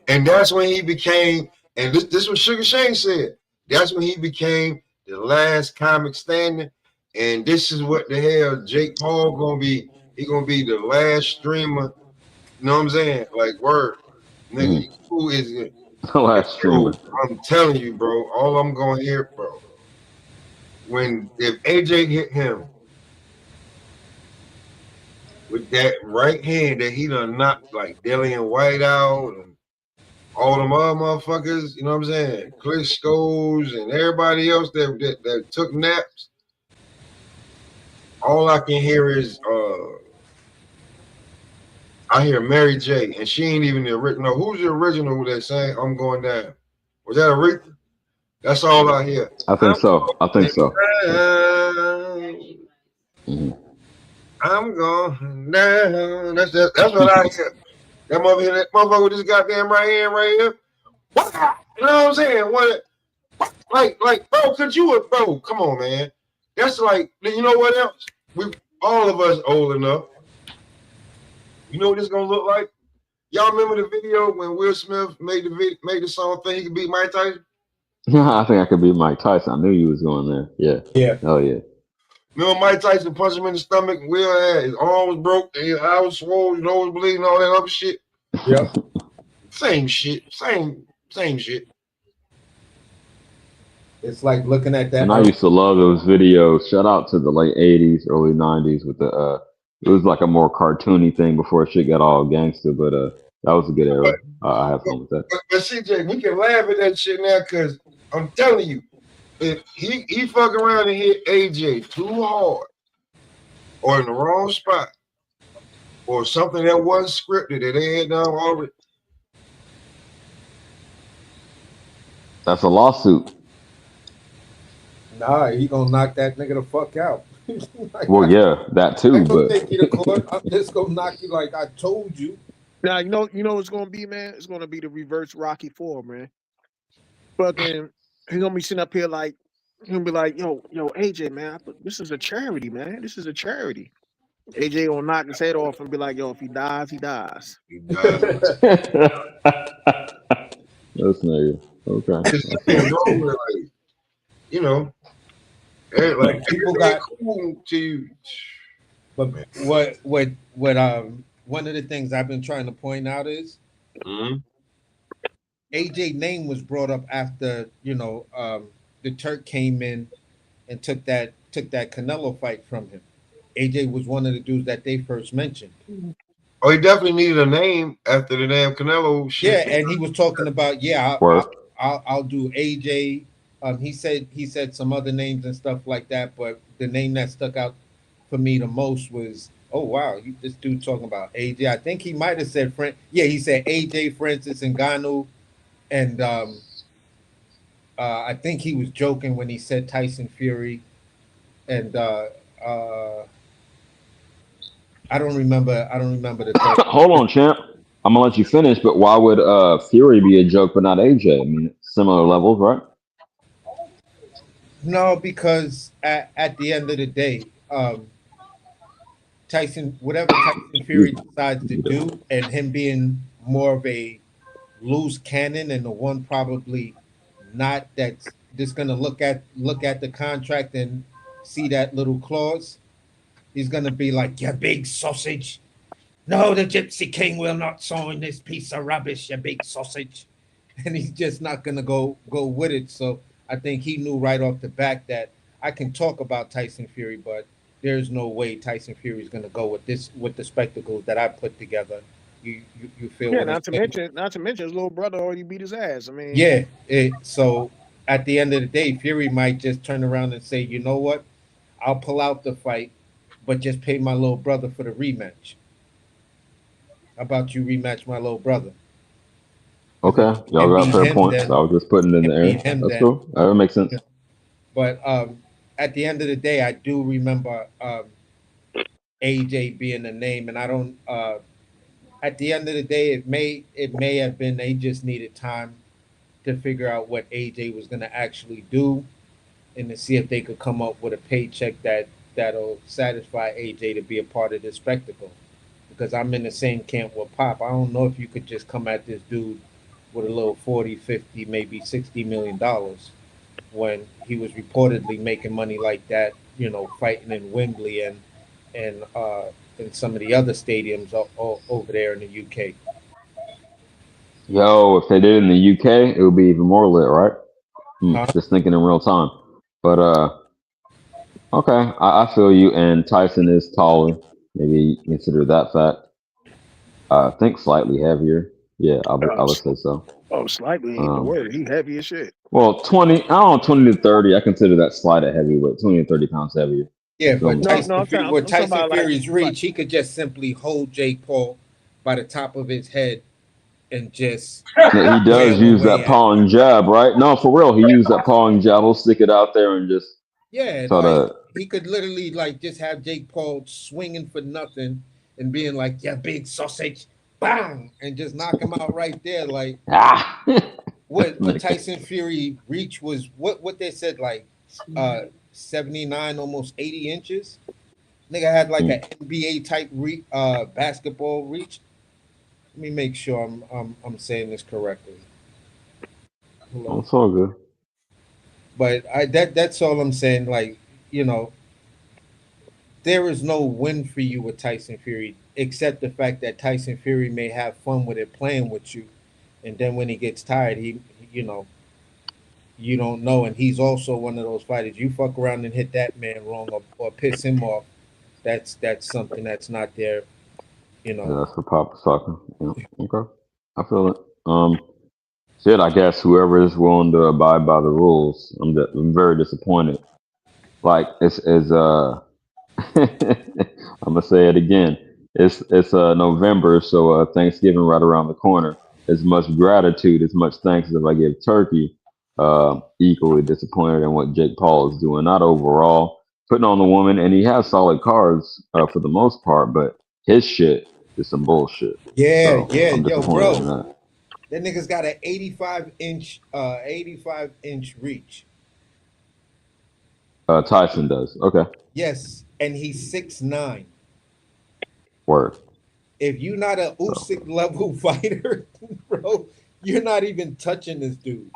and that's when he became, and this what Sugar Shane said. That's when he became the last comic standing. And this is what the hell Jake Paul gonna be. He gonna be the last streamer. You know what I'm saying? Like word, nigga, who is it? The last streamer. I'm telling you, bro. All I'm gonna hear, bro. If AJ hit him with that right hand that he done knocked like Dillian White out and all them other motherfuckers, you know what I'm saying? Klitschko's and everybody else that took naps. All I can hear is I hear Mary J, and she ain't even the original. Who's the original that sang "I'm Going Down"? Was that Aretha? That's all I hear. I think so. I'm going down. That's what I hear. That motherfucker with this goddamn right here. What? You know what I'm saying? What? Like, bro, bro, come on, man. That's like, you know what else? All of us old enough. You know what this gonna look like? Y'all remember the video when Will Smith made the song "Think He Could Beat Mike Tyson"? I think I could beat Mike Tyson. I knew you was going there. Yeah. Yeah. Oh yeah. Remember Mike Tyson punched him in the stomach? Will had his arm was broke, and his eye was swollen, his nose was bleeding, all that other shit. Yeah. Same shit. Same shit. It's like looking at that. And I used to love those videos. Shout out to the late '80s, early '90s with the it was like a more cartoony thing before shit got all gangster, but that was a good era. I have fun with that. But CJ, we can laugh at that shit now because I'm telling you, if he fuck around and hit AJ too hard or in the wrong spot or something that wasn't scripted that they had done already. That's a lawsuit. Nah, he gonna knock that nigga the fuck out. Well, yeah, that too. But take you to court. I'm just gonna knock you like I told you. Now you know what's gonna be, man. It's gonna be the reverse Rocky 4, man. Fucking, he gonna be sitting up here like he'll be like, yo, AJ, man, this is a charity, man. This is a charity. AJ gonna knock his head off and be like, yo, if he dies, he dies. That's nigga. Okay. You know, like people got cool to you. But what one of the things I've been trying to point out is AJ name was brought up after the Turk came in and took that Canelo fight from him. AJ was one of the dudes that they first mentioned. Oh, he definitely needed a name after the damn Canelo shit. Yeah, and he was talking about I'll do AJ. He said some other names and stuff like that, but the name that stuck out for me the most was, oh wow, this dude talking about AJ. I think he might have said he said AJ, Francis Ngannou, and I think he was joking when he said Tyson Fury, and I don't remember the third. Hold on, champ. I'm gonna let you finish, but why would Fury be a joke but not AJ? I mean, similar levels, right? No, because at the end of the day, whatever Tyson You, Fury decides to you do. do, and him being more of a loose cannon and the one probably not that's just gonna look at the contract and see that little clause, he's gonna be like, "You big sausage! No, the Gypsy King will not sign this piece of rubbish, you big sausage." And he's just not gonna go with it. So I think he knew right off the back that I can talk about Tyson Fury, but there's no way Tyson Fury is gonna go with this with the spectacles that I put together. You feel Yeah, what I'm saying? not to mention his little brother already beat his ass. I mean, Yeah. So at the end of the day, Fury might just turn around and say, you know what? I'll pull out the fight, but just pay my little brother for the rematch. How about you rematch my little brother? Okay, y'all And got beat fair him points. then. I was just putting it in And the air. beat him That's then. cool. That makes sense. But at the end of the day, I do remember AJ being the name, and I don't. At the end of the day, it may have been they just needed time to figure out what AJ was going to actually do, and to see if they could come up with a paycheck that'll satisfy AJ to be a part of this spectacle. Because I'm in the same camp with Pop. I don't know if you could just come at this dude with a little 40, 50, maybe $60 million when he was reportedly making money like that, fighting in Wembley and in some of the other stadiums over there in the UK. Yo, if they did it in the UK, it would be even more lit, right? Huh? Just thinking in real time. But okay, I feel you. And Tyson is taller. Maybe consider that fact. I think slightly heavier. Yeah, I would say so. slightly ain't the Um, word. He heavy as shit. well, 20. I don't know, 20 to 30. I consider that slight at heavyweight. 20 to 30 pounds heavier. Yeah, Feel but me? No, no, With I'm talking Tyson about Fury's like reach, he could just simply hold Jake Paul by the top of his head and just Yeah, he does wail use that away at him. pawing jab, right? No, for real. He used that pawing jab. He'll stick it out there and just Yeah, try like to. he could literally like just have Jake Paul swinging for nothing and being like, "Yeah, big sausage, bang," and just knock him out right there. Like Ah! what Tyson Fury reach was what they said like 79, almost 80 inches. Nigga had like an NBA type basketball reach. Let me make sure I'm saying this correctly. Hold on. It's all good. But that's all I'm saying. Like, you know, there is no win for you with Tyson Fury, except the fact that Tyson Fury may have fun with it playing with you, and then when he gets tired, you know, you don't know. And he's also one of those fighters. You fuck around and hit that man wrong or piss him off. That's something that's not there. You Yeah, know. that's what Pop was talking. Yeah, okay. I feel it. Shit, I guess whoever is willing to abide by the rules, I'm very disappointed. Like it's I'm gonna say it again. It's November, so Thanksgiving right around the corner. As much gratitude, as much thanks as I give Turkey, equally disappointed in what Jake Paul is doing. Not overall putting on the woman, and he has solid cards for the most part, but his shit is some bullshit. Yeah, So yeah, I'm yo, disappointed bro. in that. That nigga's got an 85-inch reach. Tyson does. Okay, Yes, and he's 6'9". word. If you're not a So Usyk level fighter, bro, you're not even touching this dude.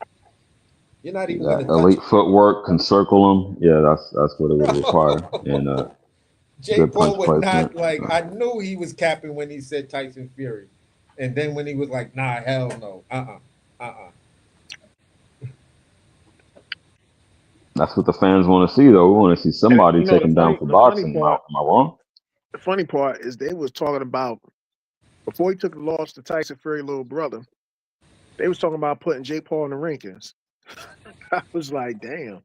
You're not even yeah, gonna touch elite him, footwork can circle him. Yeah, that's what it would require, and bro. Jake good Paul punch would placement. not like. So I knew he was capping when he said Tyson Fury, and then when he was like, "Nah, hell no, that's what the fans want to see, though. We want to see and somebody you know take him down for the funny boxing. part, Am I wrong? the funny part is they was talking about before he took the loss to Tyson Fury little brother, they was talking about putting Jake Paul in the rankings. I was like, damn.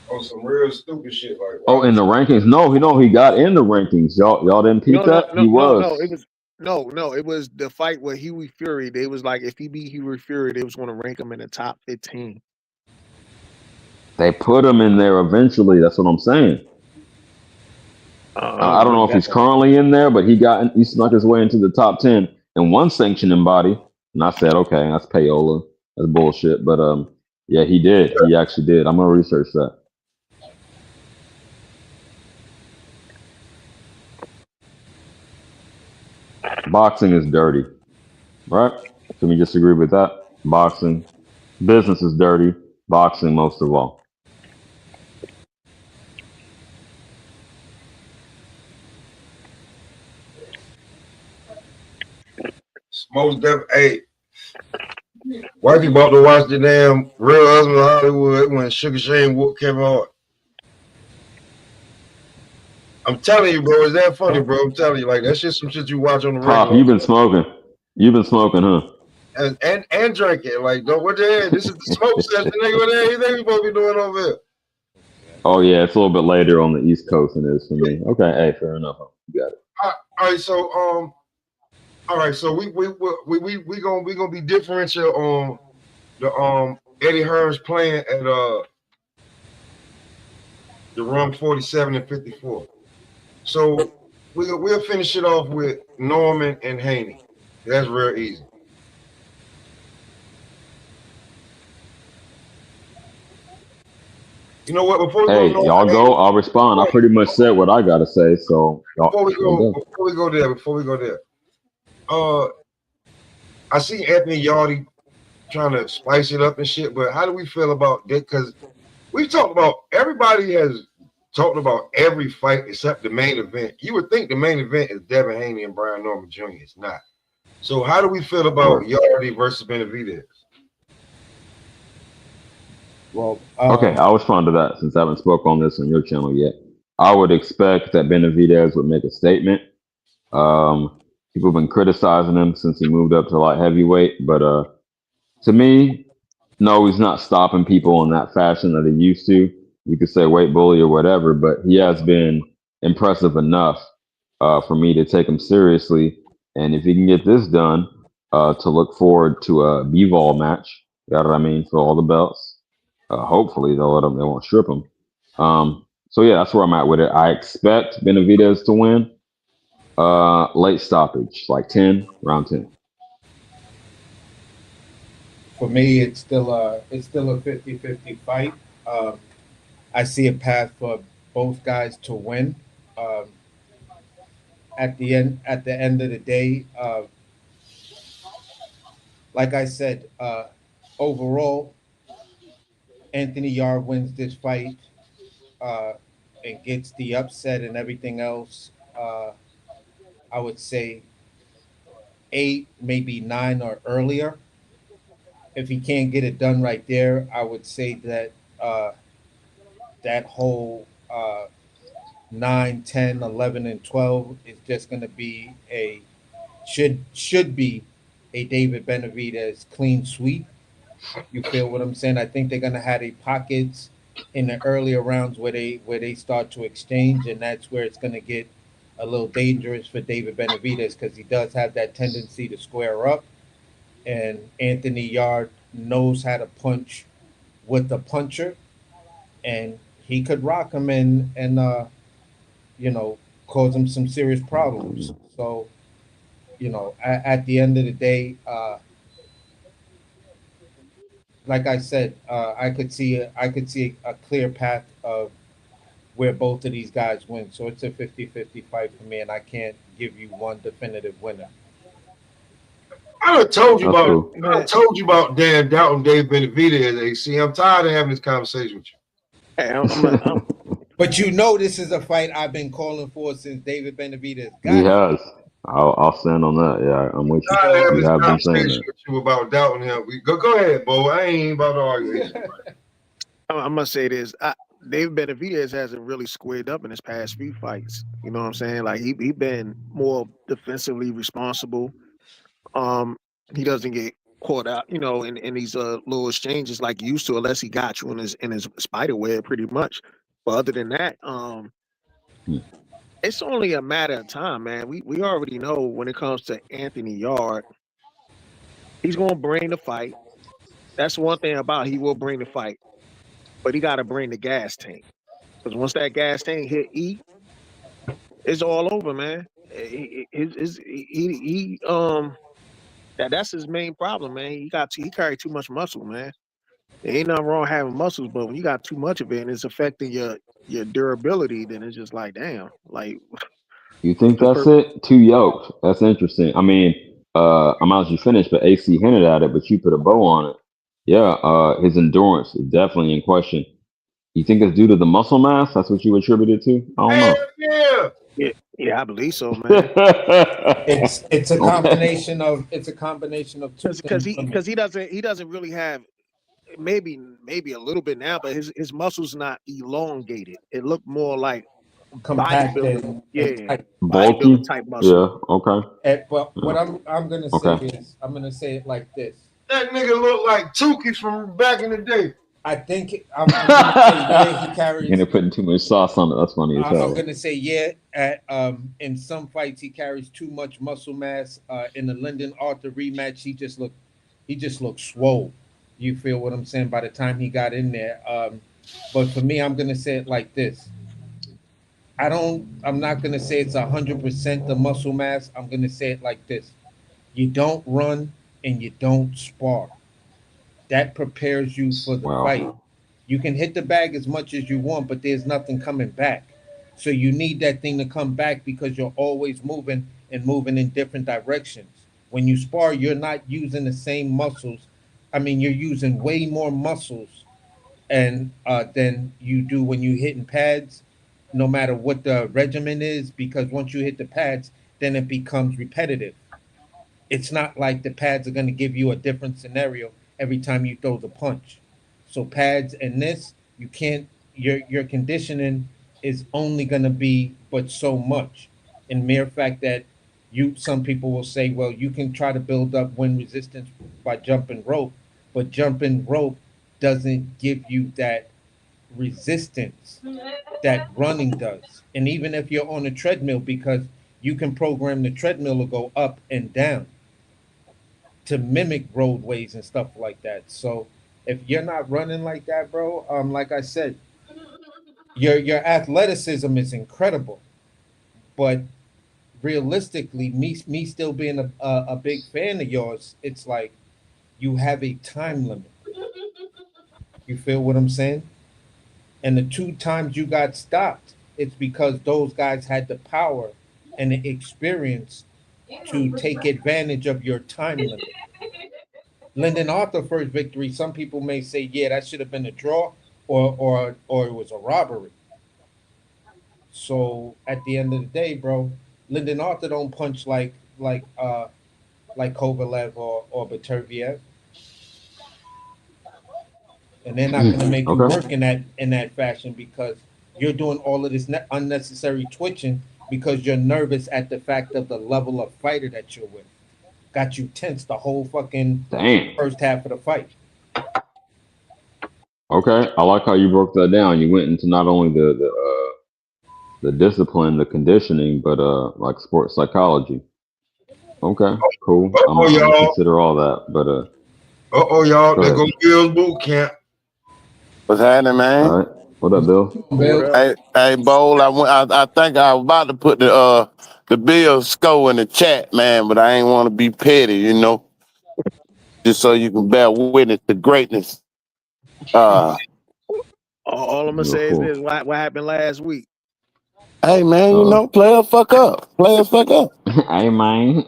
On some real stupid shit. Like, why Oh, in would the you? rankings? No, he got in the rankings. Y'all didn't peep No, no, that? no, no, no. No, it was the fight with Huey Fury. They was like, if he beat Huey Fury, they was going to rank him in the top 15. They put him in there eventually. That's what I'm saying. I don't know if he's currently in there, but he snuck his way into the top 10 in one sanctioning body. And I said, okay, that's payola. That's bullshit. But yeah, he did. He actually did. I'm gonna research that. Boxing is dirty, right? Can we just agree with that? Boxing, business is dirty. Boxing, most of all. Most definitely. Hey, white people about to watch the damn Real Husband of Hollywood when Sugar Shane whooped Kevin Hart. I'm telling you, bro, is that funny, bro? I'm telling you, like that's just some shit you watch on the Pop, regular. you've been smoking. You've been smoking, huh? And drinking. Like, don't what the hell? This is the smoke session, nigga. What the hell you think we supposed to be doing over here? Oh yeah, it's a little bit later on the East Coast than it is for me. Okay, hey, fair enough. You got it. All right, so we gonna be differential on the Eddie Hearns playing at the run 47 and 54. So we'll finish it off with Norman and Haney. That's real easy. You know what? Before we Hey, go, y'all go. I'll respond. I pretty much said what I gotta say. So before we go there, I see Anthony Yardy trying to spice it up and shit, but how do we feel about that? Because we talked about everybody has talked about every fight except the main event. You would think the main event is Devin Haney and Brian Norman Jr. It's not. So how do we feel about Yardy versus Benavidez? Well, okay, I'll respond to that since I haven't spoke on this on your channel yet. I would expect that Benavidez would make a statement. People have been criticizing him since he moved up to light heavyweight, but to me, no, he's not stopping people in that fashion that he used to. You could say weight bully or whatever, but he has been impressive enough for me to take him seriously. And if he can get this done, to look forward to a B-Vol match, you know what I mean, for all the belts. Hopefully they'll let him, they won't strip him. So yeah, that's where I'm at with it. I expect Benavidez to win. Late stoppage, like 10, round 10. For me, it's still a 50-50 fight. I see a path for both guys to win. Um, at the end of the day, like I said, overall, Anthony Yard wins this fight uh, and gets the upset and everything else. I would say 8, maybe 9 or earlier. If he can't get it done right there, I would say that that whole 9, 10, 11, and 12 is just going to be should be a David Benavidez clean sweep. You feel what I'm saying? I think they're going to have a pockets in the earlier rounds where they start to exchange, and that's where it's going to get a little dangerous for David Benavidez because he does have that tendency to square up, and Anthony Yard knows how to punch with the puncher, and he could rock him and cause him some serious problems. So, at the end of the day, like I said, I could see a clear path of where both of these guys win. So it's a 50-50 fight for me, and I can't give you one definitive winner. I done told you That's about cool. I told you about Dan Doubt Dave Benavidez. AC, I'm tired of having this conversation with you. Hey, But this is a fight I've been calling for since David Benavidez got He it. has. I'll stand on that. Yeah, I'm with you. Tired of having You this have been saying conversation that. with you about doubting him. Go ahead, Bo. I ain't about to argue. I'm gonna say this. David Benavidez hasn't really squared up in his past few fights. You know what I'm saying? Like he been more defensively responsible. Um, he doesn't get caught out, in these little exchanges like he used to, unless he got you in his spider web, pretty much. But other than that, it's only a matter of time, man. We already know when it comes to Anthony Yard, he's gonna bring the fight. That's one thing about he will bring the fight, but he got to bring the gas tank because once that gas tank hit E, it's all over, man. That's his main problem, man. He carry too much muscle, man. There ain't nothing wrong having muscles, but when you got too much of it and it's affecting your durability, then it's just like damn, like You what's think the that's purpose? it? Two yoked. That's interesting. I mean, I'm out you finished, but AC hinted at it, but you put a bow on it. Yeah, his endurance is definitely in question. You think it's due to the muscle mass? That's what you attributed to? I don't Hell know. yeah. Yeah, yeah, I believe so, man. It's a Okay. combination of two Because things he for me. because he doesn't really have maybe a little bit now, but his muscles not elongated. It looked more like Compact bodybuilder, and yeah, tight. bodybuilder Bulky? type muscle. Yeah. Okay. But Yeah. what I'm gonna say Okay. is I'm gonna say it like this. That nigga look like Tukey from back in the day. I think I'm gonna say yeah he You're carries. gonna putting too much sauce on it. That's funny as I'm hell. gonna say yeah. At in some fights he carries too much muscle mass. In the Lyndon Arthur rematch, he just looked swole. You feel what I'm saying? By the time he got in there, but for me, I'm gonna say it like this. I'm not gonna say it's 100% the muscle mass. I'm gonna say it like this. You don't run and you don't spar. That prepares you for the fight. Wow. You can hit the bag as much as you want, but there's nothing coming back. So you need that thing to come back because you're always moving and moving in different directions. When you spar, you're not using the same muscles. I mean, you're using way more muscles and than you do when you hitting pads, no matter what the regimen is, because once you hit the pads, then it becomes repetitive. It's not like the pads are going to give you a different scenario every time you throw the punch. So pads and this, you can't. Your conditioning is only going to be but so much. In mere fact that some people will say, well, you can try to build up wind resistance by jumping rope, but jumping rope doesn't give you that resistance that running does. And even if you're on a treadmill, because you can program the treadmill to go up and down to mimic roadways and stuff like that. So if you're not running like that, bro, like I said, your athleticism is incredible, but realistically, me still being a big fan of yours, it's like you have a time limit. You feel what I'm saying? And the two times you got stopped, it's because those guys had the power and the experience to take advantage of your time limit. Lyndon Arthur first victory, some people may say, yeah, that should have been a draw or it was a robbery. So at the end of the day, bro, Lyndon Arthur don't punch like Kovalev or Baterviev, and they're not gonna make you Okay. work in that fashion because you're doing all of this unnecessary twitching because you're nervous at the fact of the level of fighter that you're with. Got you tense the whole fucking Damn. first half of the fight. Okay. I like how you broke that down. You went into not only the discipline, the conditioning, but like sports psychology. Okay. Cool. Uh-oh, I'm gonna y'all. consider all that. But Uh-oh, y'all. go There ahead. go Bill's boot camp. What's happening, All man? right. What up, Bill? What Bill, up? Hey, Bowl. I think I was about to put the bill score in the chat, man, but I ain't want to be petty, just so you can bear witness to greatness. Uh, All I'm gonna You're say is cool. this: what happened last week? hey, man, Uh, player fuck up, player fuck up. I mind.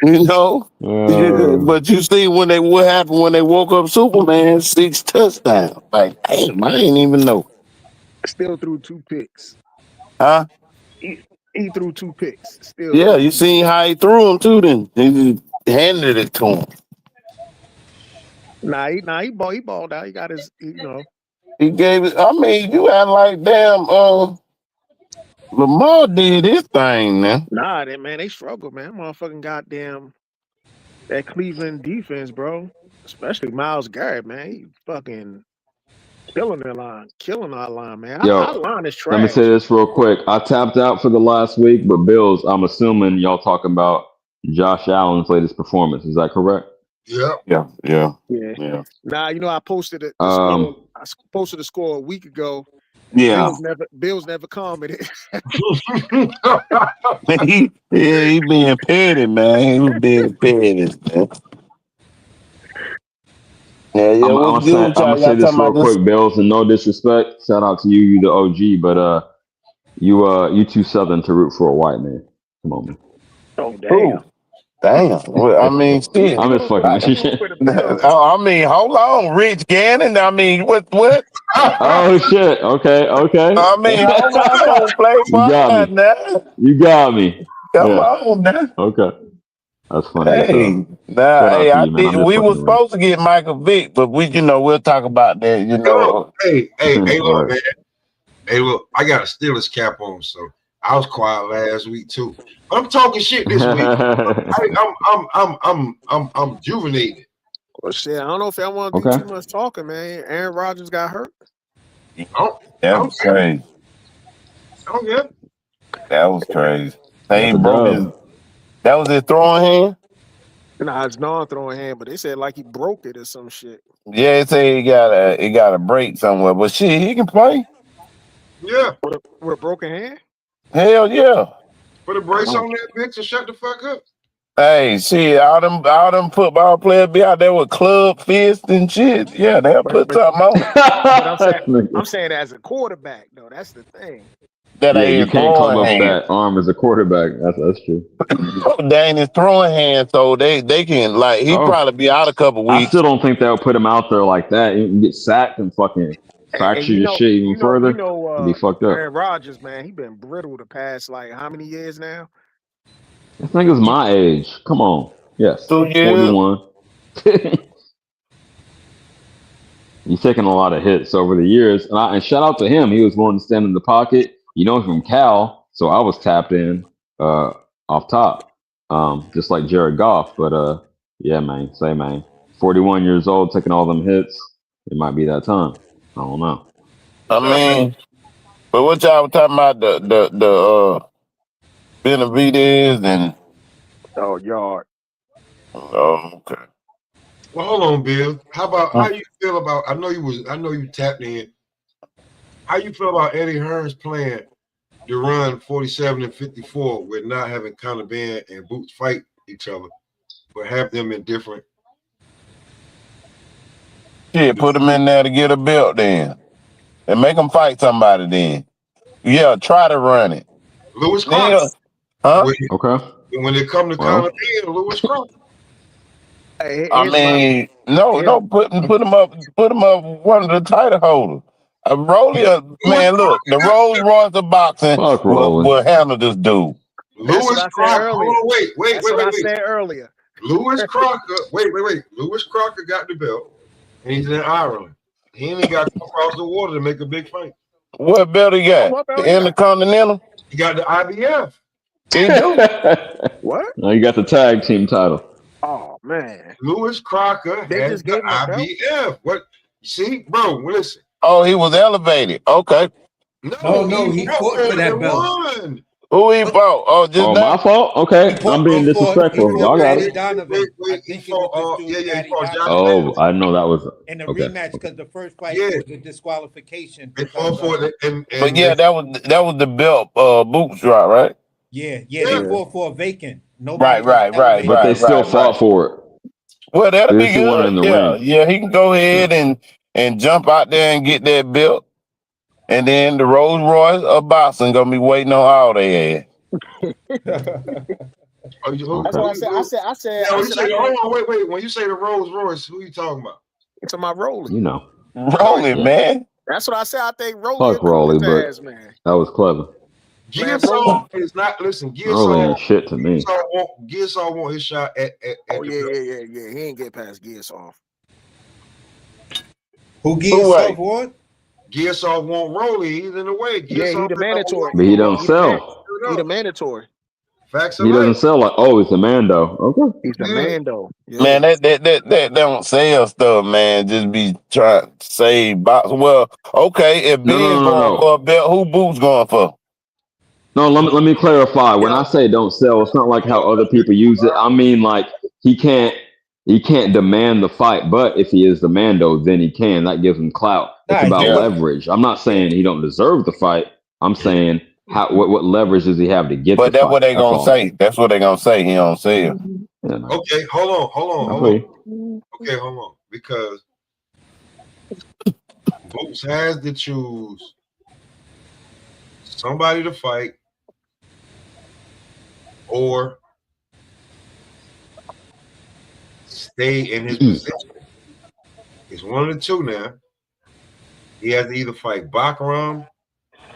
You know, uh, but you see what happened when they woke up Superman 6 touchdowns. Like, damn, I didn't even know, Still threw two picks. huh? He, he threw two picks. Still Yeah, threw you two picks. seen how he threw them too. Then he just handed it to him. He balled out. He got his. He gave it. I mean, you act like damn. Lamar did his thing, man. Nah, they struggle, man. Motherfucking goddamn that Cleveland defense, bro. Especially Miles Garrett, man. He fucking Killing our line, man. Our Yo, line is let me say trash. this real quick. I tapped out for the last week, but Bills, I'm assuming y'all talking about Josh Allen's latest performance. Is that correct? Yeah. Yeah. Yeah. Nah, I posted the score. Um, I posted the score a week ago. Yeah. Bills never commented. he being petty, man. He was being petty, man. Yeah. What's good with I'm y'all? gonna say Y'all this talking real about this? quick, Bills, and no disrespect. Shout out to you, you the OG, but you too southern to root for a white man. Come on, man. Oh Who? damn! Damn. Well, I mean, shit. I'm just fucking with you. For the Bills. I mean, hold on, Rich Gannon. I mean, what? Oh shit. Okay. I mean, hold on, play You got by me. now. You got me. Come Yeah. on now. Okay. That's funny as Hey, hell. nah, Shout out hey, to I you, man. did. I'm just We fucking were with supposed to get Michael Vick, but we'll talk about that. Come on. Hey, you. look, Right. man. Hey, look, I got a Steelers cap on, so I was quiet last week too. But I'm talking shit this week. I'm rejuvenated. Well, shit, I don't know if y'all want to do Okay. too much talking, man. Aaron Rodgers got hurt. I don't, I That don't was care. crazy. I don't care. That was crazy. He That's a broke his. dub. That was his throwing hand. Nah, it's non-throwing hand, but they said like he broke it or some shit. Yeah, it say he got a break somewhere, but shit, he can play. Yeah. With a broken hand. Hell yeah. Put a brace on that bitch and shut the fuck up. Hey, shit, all them football players be out there with club fists and shit. Yeah, they'll But put but something on it. but I'm Nigga. saying as a quarterback though, that's the thing. That Yeah, ain't you his can't club throwing up hand. that arm as a quarterback. That's true. That ain't his throwing hand, so they can like he Oh, probably be out a couple I still weeks. don't think they'll put him out there like that. You can get sacked and fucking And fracture your shit even further and be fucked up. Aaron Rodgers, man, he been brittle the past like how many years now? This nigga's my age. Come on. Yes. 2 years. 41. He's taken a lot of hits over the years. And shout out to him. He was willing to stand in the pocket. You know, from Cal. So I was tapped in off top. Just like Jared Goff. But yeah, man. Say, man. 41 years old, taking all them hits. It might be that time. I don't know. I mean, but what y'all were talking about the Benavides and Oh, yard. okay. Well, hold on, Bill. How you feel about? I know you tapped in. How you feel about Eddie Hearns playing to run 47 and 54 with not having Conor Ben and Boots fight each other, but have them in different? Shit, put them in there to get a belt then. And make them fight somebody then. Yeah, try to run it. Lewis Crocker. Neil, huh? Okay. When they come to Conor Ben, Lewis Crocker. Hey, I mean, no, put them up one of the title holders. Rolly, man, look, the Rolls Royce of boxing Fuck Rolly. will handle this dude. That's what Lewis I said Crocker. earlier. Hold on, wait. That's what I said earlier. Lewis Crocker. Wait. Lewis Crocker got the belt, and he's in Ireland. He ain't got to come across the water to make a big fight. What belt he got? What belt The he got? Intercontinental? He got the IBF. He do? What? Now you got the tag team title. Oh man. Lewis Crocker They has just the gave him a belt? IBF. What? See, bro, listen. Oh, he was elevated. Okay. No, he fought for that belt. won. Who he fought? Oh, just Oh, now? my fault? Okay. I'm being He disrespectful. fought Y'all got Paddy it. Donovan. I He think it was fought. this dude, He Paddy fought Josh Donovan. Sanders. Oh, I know that was In a okay. rematch because the first fight Yeah. was a disqualification. They Because, fought for it, But yeah, that was the belt boots drop, right? they fought for a vacant. Right. But they still fought for it. Well, that'll They be just won it good. in the Yeah, ring. yeah, he can go ahead and jump out there and get that belt. And then the Rolls Royce of boxing gonna be waiting on all they ass. That's what I said. I said. Hold on, wait. When you say the Rolls Royce, who you talking about? It's my Rolly. You know. Rolly, man. That's what I said. I think Rolly Fuck Rolly, but ass, man. that was clever. Gearsall is not. Listen, Rolly ain't shit to me. Gearsall want his shot at Oh the yeah. He ain't get past Gearsall. Who Gearsall what? Gearsall want Rolly. He's in the way. Yeah, he the mandatory. But he don't sell. He the mandatory. Facts are He doesn't life. sell like, oh, he's a man though. Okay. He's a Yeah. man though. Yeah. Man, that don't sell stuff, man. Just be trying to save box. Well, okay, if No, no, Ben's no, no, going no. for a belt, who Boots going for? No, let me clarify. When I Yo, say don't sell, it's not like how other people use it. I mean like he can't demand the fight, but if he is the Mando, then he can. That gives him clout. It's Nah, about he Yeah, was. leverage. I'm not Yeah. saying he don't deserve the fight. I'm saying what leverage does he have to get the but that's fight? what they That's gonna all I'm say. saying. That's what they gonna say. He don't sell. Yeah, man. Okay, hold I on. feel you. Okay, hold on. Because Boots has to choose somebody to fight or stay in his position. It's one of the two now. He has to either fight Bakaram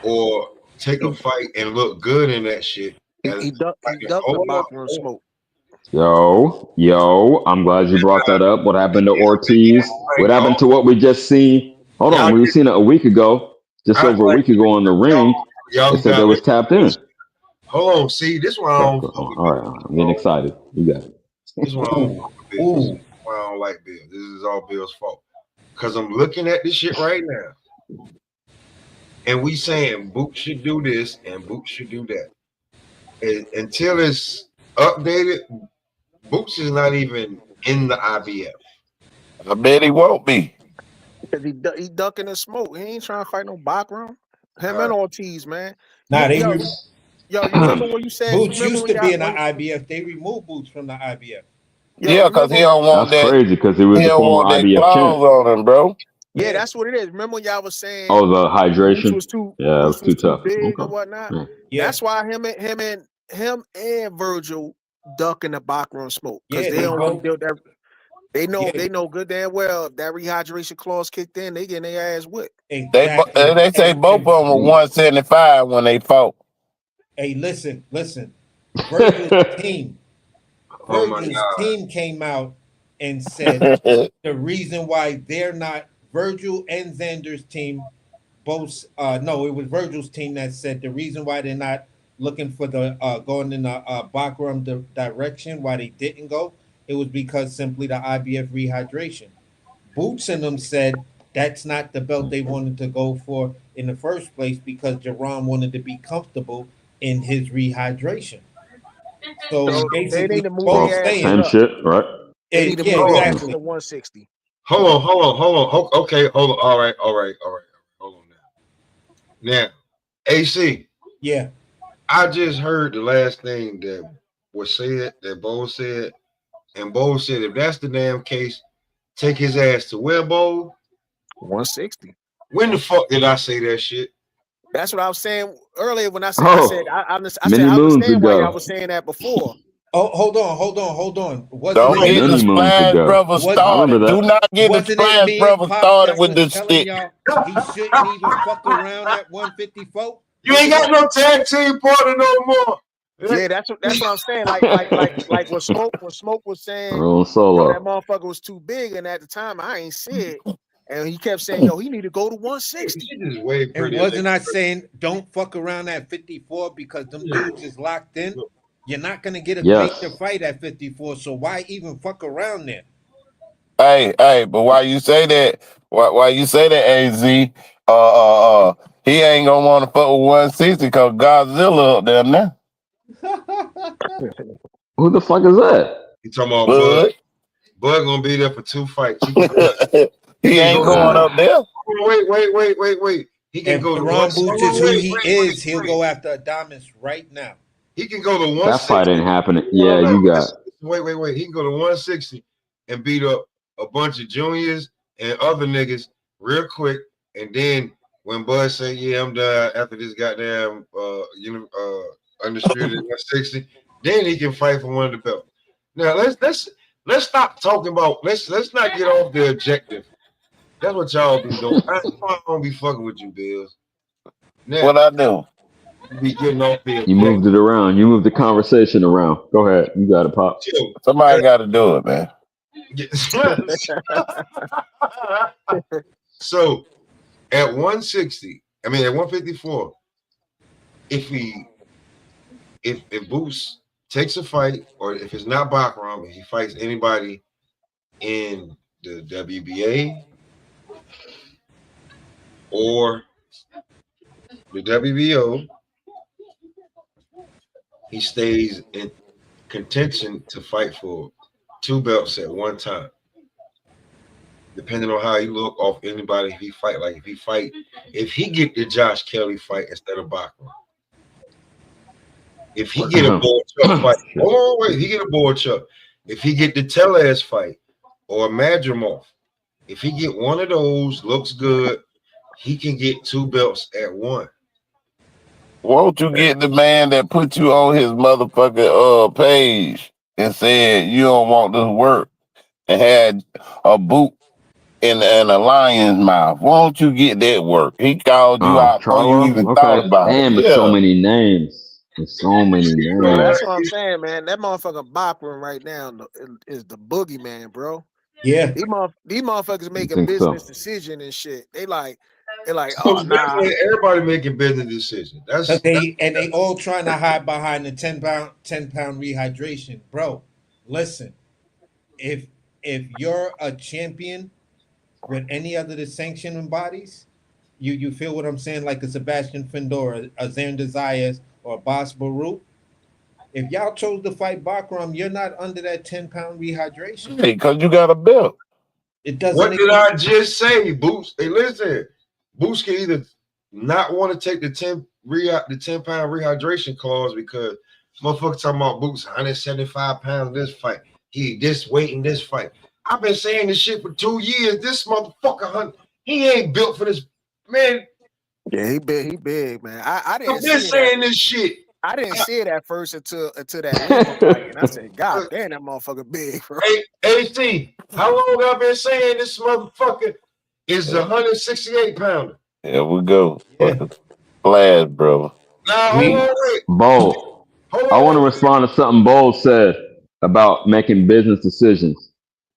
or take a fight and look good in that shit. he ducked the Hold on. boxing smoke. Yo, I'm glad you brought that up. What happened to Ortiz? What Like, happened to what we just seen? Hold on, y'all we seen it a week ago, just act over a like week ago in the ring. They y'all said they got was tapped in. hold on. See, this one I Okay, don't cool. fuck with All right, I'm getting Bills. excited. You got it. This one I don't fuck with Bills. This one I don't like Bills. This is all Bills' fault. Cause I'm looking at this shit right now. And we saying Boot should do this and Boot should do that. And until it's updated, Boots is not even in the IBF. I bet he won't be. Cause he ducking the smoke. He ain't trying to fight no background. Him All and right. Ortiz, man. Nah, they Yo, you remember when you said you Boots remember used when to be y'all in the when IBF. They removed Boots from the IBF. yo, Yeah, you cause he remember don't want That's that. crazy because he He was the don't former want that IBF champ. clause on him, bro. yeah, Yeah, that's what it is. Remember when y'all was saying Oh, the Boots hydration. was too Yeah, it was Boots too was too tough. big and Okay. whatnot. Yeah. yeah, That's why him and Virgil ducking the backroom smoke. Cause yeah. they They don't want both. to deal that Yeah, they know good damn well if that rehydration clause kicked in, they getting their ass whipped. exactly. They say both of them were 175 when they fought. Hey, listen. Virgil's team, Oh my Virgil's God. team came out and said the reason why they're not Virgil and Xander's team both. No, it was Virgil's team that said the reason why they're not looking for the going in the Bakram direction, why they didn't go, it was because simply the IBF rehydration. Boots and them said that's not the belt they wanted to go for in the first place because Jerron wanted to be comfortable in his rehydration. So So they need basically, to move both their asses saying, Same up. shit, right? They need to yeah, move Hold their on. asses exactly. to 160. Hold on. Okay, hold on. All right. Hold on now. Now, AC, Yeah, I just heard the last thing that was said, that Bo said, and Bo said if that's the damn case, take his ass to where, Bo? 160. When the fuck did I say that shit? That's what I was saying earlier when I said Oh, I said many I moons understand why y'all ago. was saying that before. oh, hold on. Wasn't Don't it get the me? Many moons Splash ago. Brothers Was I remember started. Do that. not get the wasn't it Splash me and Brothers Pop started that with was the telling stick. y'all he shouldn't even fuck around at 154? You ain't Wasn't got it? no tag team partner no more. Yeah, that's what I'm saying. Like when Smoke was saying, Rolling that solo. motherfucker was too big, and at the time I ain't see it. And he kept saying, yo, he need to go to This 160. shit is way And prettier than wasn't I saying don't fuck around at 54 because them dudes is locked in? You're not gonna get a major Yes. fight at 54, so why even fuck around there? Hey, but why you say that? Why you say that? Az, he ain't gonna want to fuck with 160 because Godzilla up there now. Who the fuck is that? you talking about Bud. Bud, Bud gonna be there for 2 fights. He can go. he He can ain't go. going up there. Wait. He can If go to one. Deron Boots is who he is, he'll go after Adamas right now. He can go to That fight 160. ain't happening. No, Yeah, no, you got. wait. He can go to 160 and beat up a bunch of juniors and other niggas real quick. And then when Bud say, "Yeah, I'm done," after this goddamn undisputed 160, then he can fight for one of the belts. Now let's stop talking about let's not get off the objective. That's what y'all be doing. I don't be fucking with you, Bills. Now What I do? you be getting off the You objective. moved it around. You moved the conversation around. Go ahead. You got it, Pop. Chill. Somebody got to do it, man. So at 160, I mean at 154, if Boots takes a fight, or if it's not Baccarat, if he fights anybody in the WBA or the WBO, he stays in contention to fight for 2 belts at one time. Depending on how he look off anybody, if he get the Josh Kelly fight instead of Baccarat, if he get a Boruchuk fight, hold on, wait, he get a Boruchuk, if he get the Tellez fight or a Madrimov, if he get one of those, looks good, he can get 2 belts at one. Won't you get the man that put you on his motherfucking page and said you don't want this work and had a boot in a lion's mouth? Won't you get that work? He called you out before you Charlo? even thought Okay. about Damn, it. there's so Yeah. many names. There's so many Bro, names. that's what I'm saying, man. That motherfucker Bachman right now is the boogeyman, bro. Yeah. These motherfuckers I making think so. business decision and shit. They like, oh So nah. everybody making business decisions. But they all trying to hide behind the 10-pound rehydration. Bro, listen, if you're a champion with any other the sanctioning bodies, you feel what I'm saying, like a Sebastian Findor, a Xander Zayas, or a Bas Baruch. If y'all chose to fight Bakram, you're not under that 10-pound rehydration. Because you got a belt. It doesn't. What did I just say, Boots? Hey, listen, Boots can either not want to take the 10-pound rehydration clause because motherfucker talking about Boots 175 pounds this fight. He this weight in this fight. I've been saying this shit for 2 years. This motherfucker, he ain't built for this, man. Yeah, he big, man. I didn't I've been saying this shit. I didn't see it at first until that Lima fight, and I said, "God damn, that motherfucker big, bro." Hey, AC, how long I've been saying this motherfucker is 168 pounder? Here we go. Fucking flash, bro. Now, hold on, wait. Bold. Hold I want to on. respond to something Bold said about making business decisions.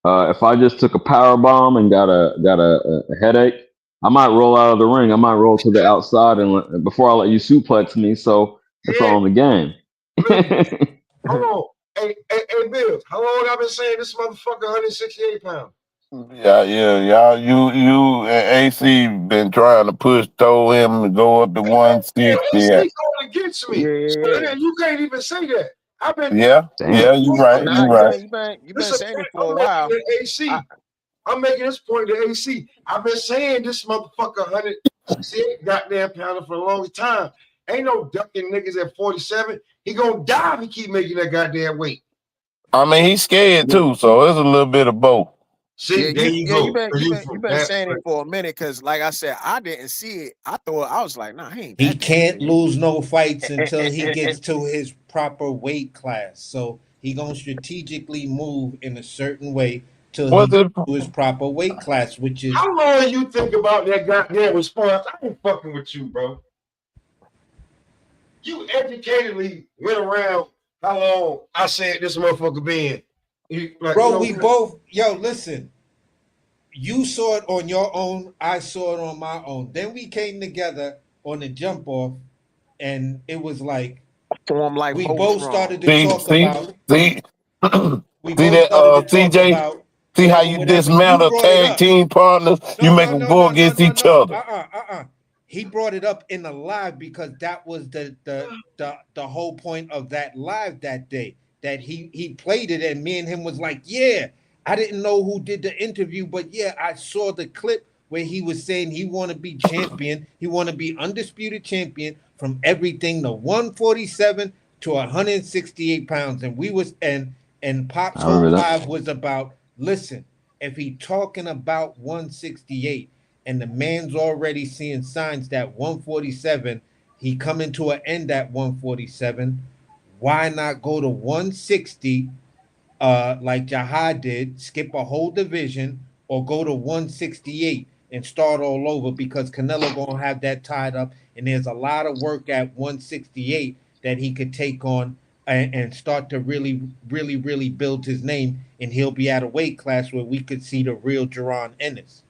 If I just took a power bomb and got a headache, I might roll out of the ring. I might roll to the outside and before I let you suplex me. So it's all in the game. Hold on. Hey, Bill, how long I've been saying this motherfucker 168 pounds? Yeah, y'all. You and AC been trying to told him to go up to 160. AC going against me. Yeah. So then you can't even say that. I've been. Yeah, you right. Nah, You right. you been saying it for a while. AC. I'm making this point to AC. I've been saying this motherfucker 168 goddamn pounder for the longest time. Ain't no ducking niggas at 47. He gonna die if he keep making that goddamn weight. I mean, he's scared too, so it's a little bit of both. See, there you go. You've been saying it for a minute because, like I said, I didn't see it. I was like, nah, he ain't. He can't lose no fights until he gets to his proper weight class. So he gonna strategically move in a certain way till he gets to his proper weight class, which is how long you think about that goddamn response? I ain't fucking with you, bro. You educatedly went around how long I said this motherfucker been. Bro, we both, listen. You saw it on your own, I saw it on my own. Then we came together on the jump off, and it was like we both started to talk about. See that, CJ? See how you dismantle tag team partners? You make them go against each other. He brought it up in the live because that was the whole point of that live that day. That he played it and me and him was like, yeah, I didn't know who did the interview, but yeah, I saw the clip where he was saying he want to be champion. He want to be undisputed champion from everything to 147 to 168 pounds. And we was and Pop's whole live was about, listen, if he talking about 168 and the man's already seeing signs that 147, he coming to an end at 147, why not go to 160 like Jahad did, skip a whole division, or go to 168 and start all over because Canelo gonna have that tied up, and there's a lot of work at 168 that he could take on and start to really, really, really build his name, and he'll be at a weight class where we could see the real Jaron Ennis.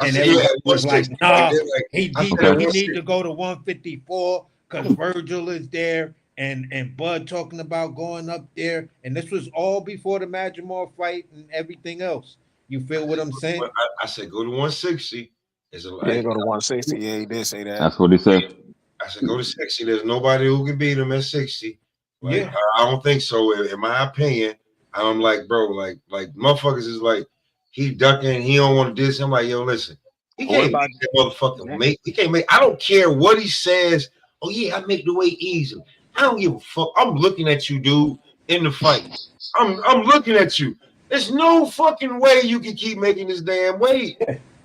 And everybody was like, nah, he need to go to 154 because Virgil is there and Bud talking about going up there, and this was all before the Majamor fight and everything else. You feel what I'm saying? I said go to 160. It's a Yeah, like go to 160. Yeah, he did say that. That's what he said. I said go to 60. There's nobody who can beat him at 60. Like Yeah. I don't think so. In my opinion, I'm like, bro, like motherfuckers is like he ducking. He don't want to diss. I'm like, yo, listen, he But what can't about make that motherfucker make. He can't make. I don't care what he says. Oh yeah, I make the weight easy. I don't give a fuck. I'm looking at you, dude, in the fight. I'm looking at you. There's no fucking way you can keep making this damn weight.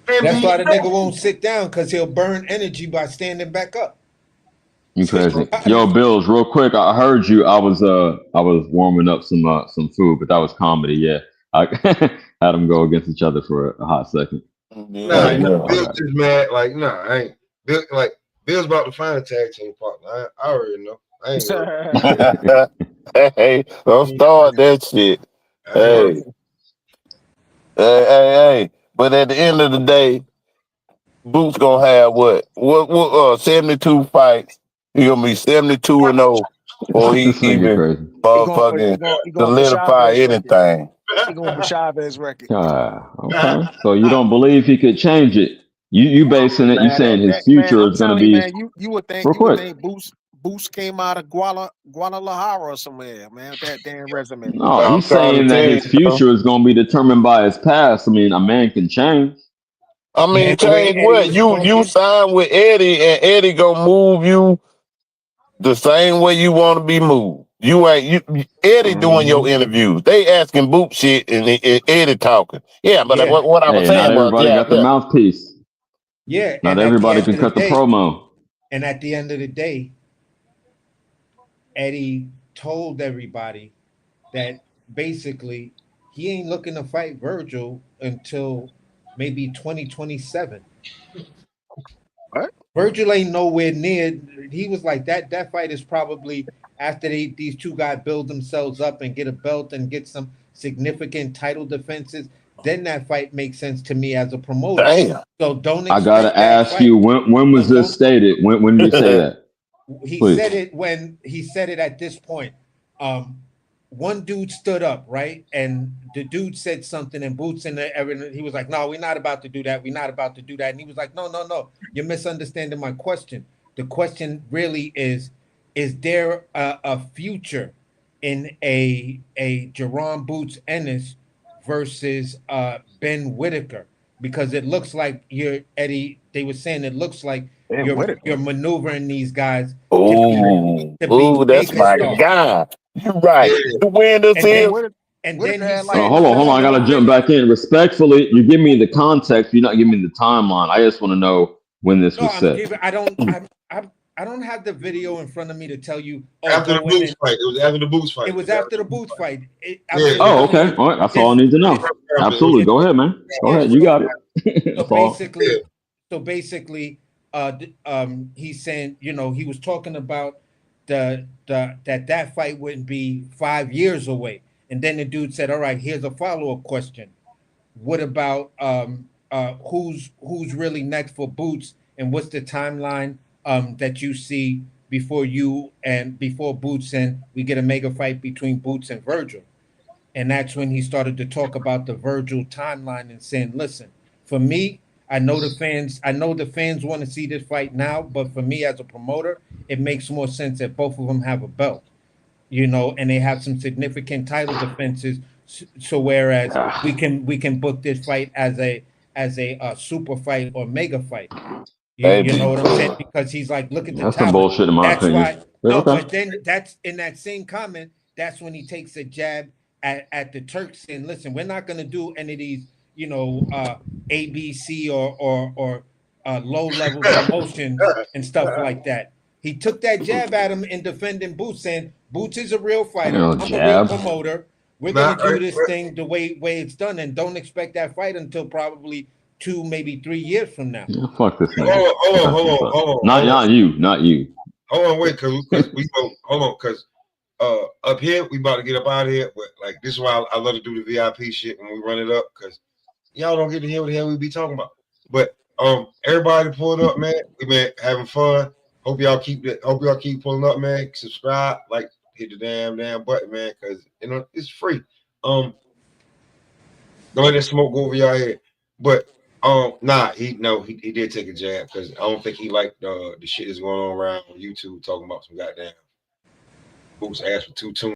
That's why the nigga won't sit down, because he'll burn energy by standing back up. You Switch crazy. Yo, bodies. Bills, real quick. I heard you. I was warming up some food, but that was comedy. Yeah, I had them go against each other for a hot second. Go Nah, ahead, Yeah, you man. know, yeah. My Bill's bad. just mad. Like, nah, I ain't. Bill, like, Bill's about to find a tag team partner. I already know. I ain't worried. Hey, don't start that shit. I ain't worried. Hey, hey. But at the end of the day, Boots gonna have what 72 fights. He gonna be 72-0 before he This nigga even crazy. motherfucking he going for solidify Chavez record. anything. He going for Chavez record. Okay. So you don't believe he could change it? You basing it? You Man, saying his man, future I'm is gonna telling you, be man, you would think real quick? Boost came out of Guadalajara or somewhere, man, with that damn resume. No, I'm he's trying to saying that tell you, his bro. future is gonna be determined by his past. I mean, a man can change. I Man, mean, the way change Eddie what? was You talking, sign with Eddie, and Eddie gonna move you the same way you want to be moved. You ain't Eddie doing your Mhm. interviews. They asking Boot shit and Eddie talking. Yeah, but yeah, what I was Hey, not saying was, everybody yeah, got the mouthpiece. yeah. Not And at the everybody end can of the cut the day, promo. Eddie told everybody that basically he ain't looking to fight Virgil until maybe 2027. What? Virgil ain't nowhere near. He was like that. That fight is probably after these two guys build themselves up and get a belt and get some significant title defenses. Then that fight makes sense to me as a promoter. damn. So don't I gotta expect that ask you, fight. when No, was this don't. stated? When did he say that? He Please. said it when he said it at this point. Um, One dude stood up, right? And the dude said something, and Boots and everything. He was like, "No, we're not about to do that. We're not about to do that." And he was like, "No, no, no. You're misunderstanding my question. The question really is there a future in a Jerron Boots Ennis versus Ben Whitaker? Because it looks like you're Eddie. They were saying it looks like Damn, you're maneuvering these guys to be That's mega my stars." guy. You right. Yeah, You win this And damn, then here. and then Whitaker he had like said, Hold on. I gotta jump back in. Respectfully, you give me the context. You're not giving me the timeline. I just want to know when this "No, was I'm set. giving. I don't have the video in front of me to tell you. Oh, after the go in Boots and fight. It was after the Boots it fight. was after the Boots fight. I'm Yeah, just Oh, telling okay. you All right. That's all I this. need to know. this Absolutely. it, Go ahead, man. Go yeah. ahead. You got it. So That's all. yeah. basically, he's saying, he was talking about that fight wouldn't be 5 years away, and then the dude said, "All right, here's a follow up question. What about who's really next for Boots, and what's the timeline that you see before Boots and we get a mega fight between Boots and Virgil?" And that's when he started to talk about the Virgil timeline and saying, "Listen, for me, I know the fans want to see this fight now, but for me as a promoter, it makes more sense that both of them have a belt, and they have some significant title defenses. So whereas we can book this fight as a super fight or mega fight, Hey, you know what I'm saying? Because he's like, look at the That's some talent. bullshit, in my That's opinion. why But no, okay. but then that's in that same comment. That's when he takes a jab at the Turks saying, "Listen, we're not going to do any of these, ABC or low level promotions and stuff like that." He took that jab at him in defending Boots, saying Boots is a real fighter. I'm a real Jab. promoter. We're Nah, gonna do this thing the way it's done, and don't expect that fight until probably 2, maybe 3 years from now. Yeah, fuck this nigga. hold on, Okay. hold What's on, up? hold on, Not hold on, not you. Not you. hold on, wait, because we go, hold on, because up here we about to get up out of here, but like this is why I love to do the VIP shit when we run it up, because y'all don't get to hear what the hell we be talking about. But everybody pulled up, man. We been having fun. Hope y'all keep pulling up, man. Subscribe, like, hit the damn button, man, because it's free. Don't let that smoke go over your head. But nah, he did take a jab because I don't think he liked the shit that's going on around YouTube talking about some goddamn Boots asked for 2 tunes.